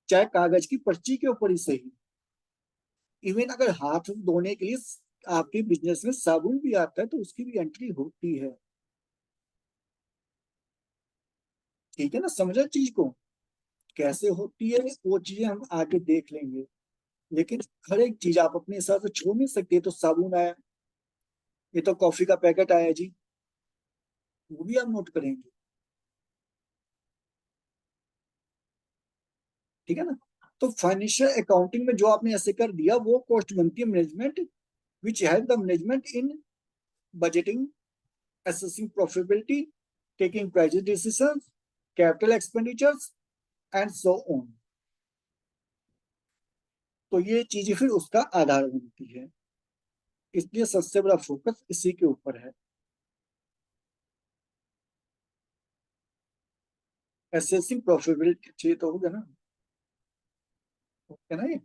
चाहे कागज की पर्ची के ऊपर ही सही। इवन अगर हाथ धोने के लिए आपके बिजनेस में साबुन भी आता है, तो उसकी भी एंट्री होती है। ठीक है ना, समझा चीज को कैसे होती है, वो चीजें हम आगे देख लेंगे। लेकिन हर एक चीज आप अपने हिसाब से छोड़ नहीं सकते। तो साबुन आया, ये तो कॉफी का पैकेट आया जी, वो भी आप नोट करेंगे, ठीक है ना। तो फाइनेंशियल अकाउंटिंग में जो आपने ऐसे कर दिया वो कॉस्ट बनती है management, which help the management in budgeting, assessing profitability, taking price decisions, capital expenditures and so on। तो ये चीजें फिर उसका आधार बनती है, इसलिए सबसे बड़ा फोकस इसी के ऊपर है। असेसिंग प्रॉफिटेबिलिटी चाहिए तो होगा ना, ओके ना।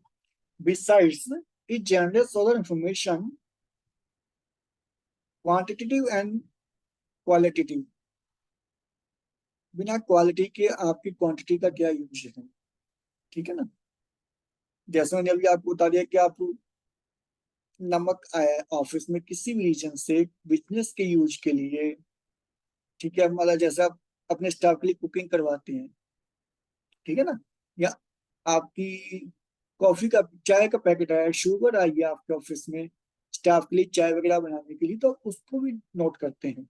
Besides it generates other information, quantitative and qualitative. बिना क्वालिटी के आपकी क्वांटिटी का क्या यूज है, ठीक है ना। जैसे मैंने अभी आपको बता दिया कि आप नमक आया ऑफिस में किसी भी रीजन से बिजनेस के यूज के लिए, ठीक है, मतलब जैसे आप अपने स्टाफ के लिए कुकिंग करवाते हैं, ठीक है ना, या आपकी कॉफी का चाय का पैकेट आया, शुगर आई है आपके ऑफिस में स्टाफ के लिए चाय वगैरह बनाने के लिए, तो उसको भी नोट करते हैं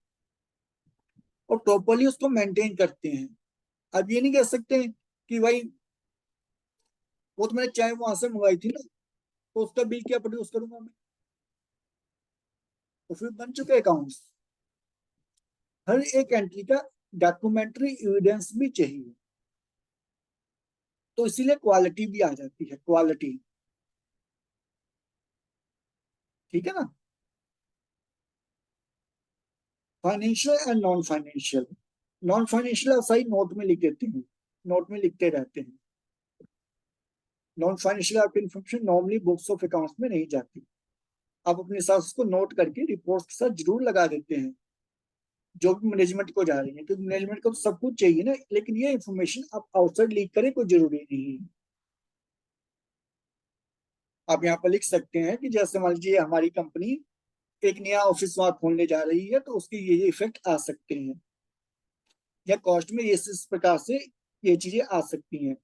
और प्रॉपरली उसको मेंटेन करते हैं। अब ये नहीं कह सकते कि भाई वो तो मैंने चाय वहां से मंगाई थी ना, तो उसका बिल क्या प्रोड्यूस करूंगा मैं, तो फिर बन चुके अकाउंट्स। हर एक एंट्री का डॉक्यूमेंट्री एविडेंस भी चाहिए, तो इसीलिए क्वालिटी भी आ जाती है, क्वालिटी, ठीक है ना। Financial and non financial, non financial आप सही नोट में लिख देते हैं, नोट में लिखते रहते हैं। नॉन फाइनेंशियल आपकी information normally books of accounts में नहीं जाती, आप अपने हिसाब से उसको नोट करके रिपोर्ट के साथ जरूर लगा देते हैं जो भी मैनेजमेंट को जा रही है, क्योंकि मैनेजमेंट को तो सब कुछ चाहिए ना, लेकिन ये इन्फॉर्मेशन आप आउटसाइड लीक करें कोई जरूरी नहीं है। आप यहाँ पर लिख सकते हैं कि जैसे मान लीजिए हमारी कंपनी एक नया ऑफिस वहां खोलने जा रही है, तो उसके ये इफेक्ट आ सकते हैं, या कॉस्ट में ये इस प्रकार से ये चीजें आ सकती हैं।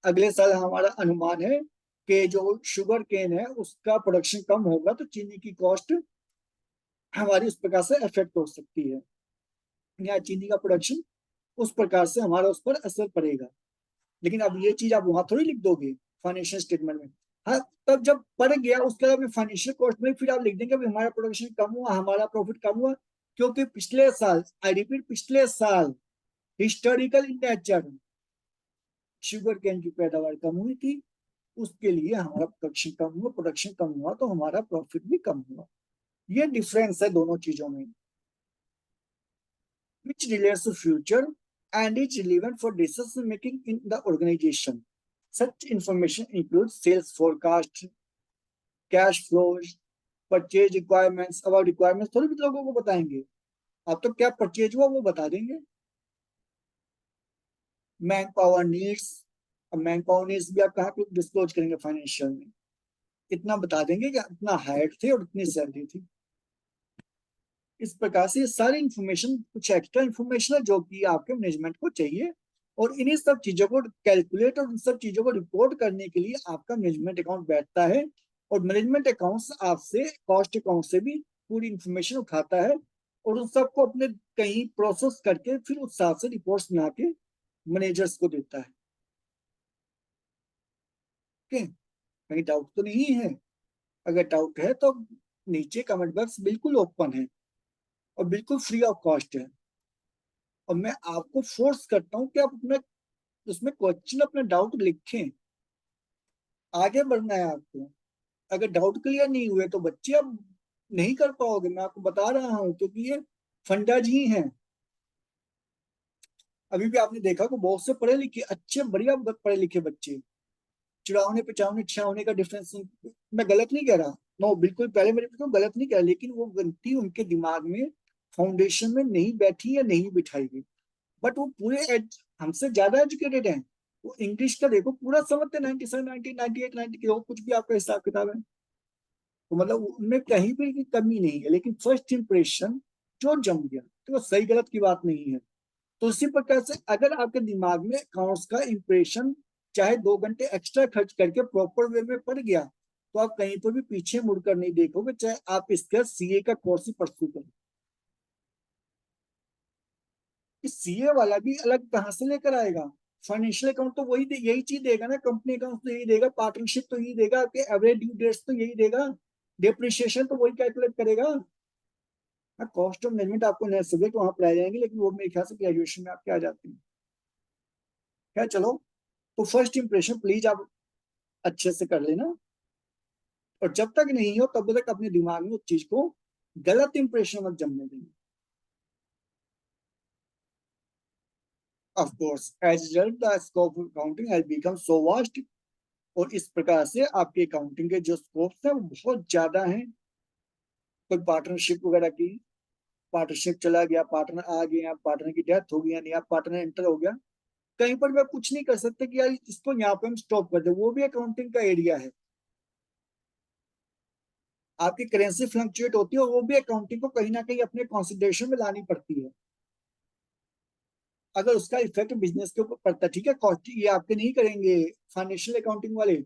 अगले साल हमारा अनुमान है कि जो शुगर केन है उसका प्रोडक्शन कम होगा, तो चीनी की कॉस्ट हमारी उस प्रकार से अफेक्ट हो सकती है, या चीनी का प्रोडक्शन उस प्रकार से हमारा उस पर असर पड़ेगा। लेकिन अब ये चीज आप वहां थोड़ी लिख दोगे फाइनेंशियल स्टेटमेंट में। हाँ, तब जब पड़ गया उसके बाद में फाइनेंशियल कॉस्ट में फिर आप लिख देंगे हमारा प्रोडक्शन कम हुआ, हमारा प्रॉफिट कम हुआ, क्योंकि पिछले साल, आई रिपीट पिछले साल, historical in nature, sugar cane की पैदावार कम हुई थी, उसके लिए हमारा प्रोडक्शन कम हुआ, प्रोडक्शन कम हुआ तो हमारा प्रॉफिट भी कम हुआ। ये डिफरेंस है दोनों चीजों में, which relates to future and is relevant for decision making in the organization. Such information includes sales forecast, cash flows, purchase requirements. अब आप रिक्वायरमेंट्स थोड़ी भी लोगों को बताएंगे, आप तो क्या परचेज हुआ वो बता देंगे। मैन पावर नीड्स, अब मैन पावर नीड्स भी आप कहाँ पे डिस्क्लोज करेंगे फाइनेंशियल में, इतना बता देंगे कि इतना हायर थे और इतनी सैलरी थी। इस प्रकार से ये सारी इंफॉर्मेशन कुछ एक्स्ट्रा इंफॉर्मेशन है जो कि आपके मैनेजमेंट को चाहिए, और इन्हीं सब चीजों को कैलकुलेट और इन सब चीजों को रिपोर्ट करने के लिए आपका मैनेजमेंट अकाउंट बैठता है, और मैनेजमेंट अकाउंट्स आपसे कॉस्ट अकाउंट से भी पूरी इंफॉर्मेशन उठाता है और उन सबको अपने कहीं प्रोसेस करके फिर उस हिसाब से रिपोर्ट्स बना के मैनेजर्स को देता है। ओके, कहीं डाउट तो नहीं है? अगर डाउट है तो नीचे कमेंट बॉक्स बिल्कुल ओपन है और बिल्कुल फ्री ऑफ कॉस्ट है, और मैं आपको फोर्स करता हूँ कि आप अपना उसमें क्वेश्चन अपना डाउट लिखें, आगे बढ़ना है आपको। अगर डाउट क्लियर नहीं हुए तो बच्चे अब नहीं कर पाओगे, मैं आपको बता रहा हूँ, क्योंकि ये फंडाज ही हैं। अभी भी आपने देखा कि बहुत से पढ़े लिखे अच्छे बढ़िया पढ़े लिखे बच्चे, 54 55 56 का डिफरेंस, मैं गलत नहीं कह रहा, नो बिल्कुल पहले मेरे को गलत नहीं कह रहा, लेकिन वो गलती उनके दिमाग में फाउंडेशन में नहीं बैठी या नहीं बिठाई गई। बट वो पूरे हमसे ज्यादा एजुकेटेड हैं, वो इंग्लिश का देखो पूरा समझते, 97 90 98 90 की कुछ भी आपका हिसाब किताब है, तो मतलब उनमें कहीं भी कमी नहीं है, लेकिन फर्स्ट इंप्रेशन जो जम गया तो वो सही गलत की बात नहीं है। तो इसी प्रकार से अगर आपके दिमाग में अकाउंट्स का इंप्रेशन चाहे 2 घंटे एक्स्ट्रा खर्च करके प्रॉपर वे में पड़ गया, तो आप कहीं पर भी पीछे मुड़कर नहीं देखोगे, चाहे आप इसका सीए का कोर्स ही परस्यू करें। सीए वाला भी अलग कहां से लेकर आएगा? फाइनेंशियल अकाउंट तो वही यही चीज देगा ना, कंपनी अकाउंट तो यही देगा, पार्टनरशिप तो यही देगा, आपके एवरेज ड्यू डेट्स तो यही देगा, डिप्रिशिएशन तो वही कैलकुलेट करेगा। हाँ, कॉस्ट ऑफ मैनेजमेंट आपको नए सब्जेक्ट वहां पढ़ाए जाएंगे, लेकिन वो मेरे ख्याल से ग्रेजुएशन में आपके आ जाते हैं। क्या, चलो, तो फर्स्ट इंप्रेशन प्लीज आप अच्छे से कर लेना, और जब तक नहीं हो तब तक अपने दिमाग में उस चीज को गलत इंप्रेशन मत जमने देंगे। Of course as result the scope of accounting has become so vast, और इस प्रकार से आपके अकाउंटिंग के जो स्कोप्स हैं वो बहुत ज्यादा हैं। कोई पार्टनरशिप वगैरह की, पार्टनरशिप चला गया, पार्टनर आ गया, पार्टनर की डेथ हो गई, यानी आप पार्टनर एंटर हो गया, कहीं पर भी आप कुछ नहीं कर सकते कि यार इसको यहाँ पे हम स्टॉप कर दे, वो भी अकाउंटिंग का एरिया है। आपकी करेंसी फ्लक्चुएट होती है, और वो भी अकाउंटिंग को कहीं ना कहीं अपने कंसिडरेशन में लानी पड़ती है। अगर उसका इफेक्ट बिजनेस के ऊपर पड़ता है, ठीक है, कॉस्टिंग ये आपके नहीं करेंगे फाइनेंशियल अकाउंटिंग वाले,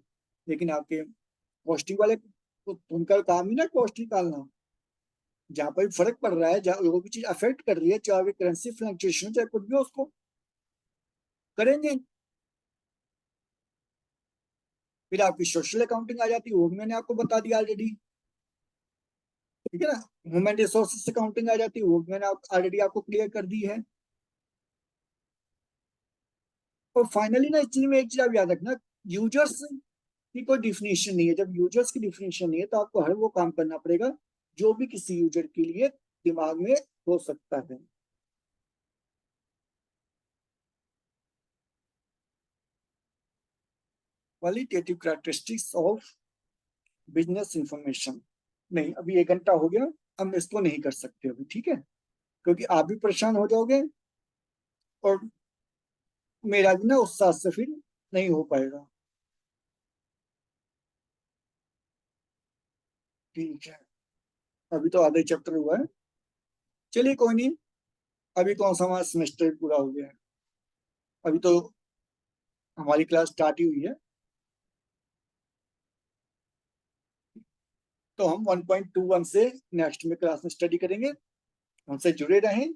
लेकिन आपके कॉस्टिंग वाले, तो उनका काम ही ना कॉस्ट निकालना। जहां पर फर्क पड़ रहा है, जहां लोगों की चीज अफेक्ट कर रही है, चाहे करेंसी फ्लक्चुएशन चाहे कुछ भी, उसको करेंगे। फिर आपकी सोशल अकाउंटिंग आ जाती है, वो भी मैंने आपको बता दिया ऑलरेडी, ठीक है ना। ह्यूमन रिसोर्सेस अकाउंटिंग आ जाती है, वो भी मैंने ऑलरेडी आपको क्लियर कर दी है। और फाइनली ना, इस चीज में एक चीज आप याद रखना, यूजर्स की कोई डिफिनेशन नहीं है। जब यूजर्स की डिफिनेशन नहीं है, तो आपको हर वो काम करना पड़ेगा जो भी किसी यूजर के लिए दिमाग में हो सकता है। Qualitative characteristics of business information, नहीं, अभी 1 घंटा हो गया, अब इसको नहीं कर सकते अभी, ठीक है, क्योंकि आप भी परेशान हो जाओगे, और मेरा भी ना उस साथ से फिर नहीं हो पाएगा। ठीक है, अभी तो आधा ही चैप्टर हुआ है। चलिए कोई नहीं, अभी कौन सा हमारा सेमेस्टर पूरा हो गया है, अभी तो हमारी क्लास स्टार्ट ही हुई है। तो हम 1.21 से नेक्स्ट में क्लास में स्टडी करेंगे। हमसे जुड़े रहें,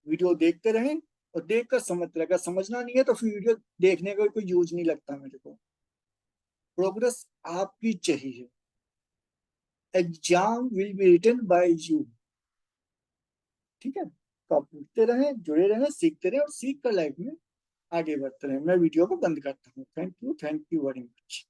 वीडियो देखते रहें, और देखकर समझते रहें। अगर समझना नहीं है तो फिर वीडियो देखने का कोई यूज नहीं लगता मेरे को। प्रोग्रेस आपकी चाहिए, exam will be written by you, ठीक है। तो आप पढ़ते रहें, जुड़े रहें, सीखते रहें, और सीख कर लाइफ में आगे बढ़ते रहें। मैं वीडियो को बंद करता हूँ। Thank you very much.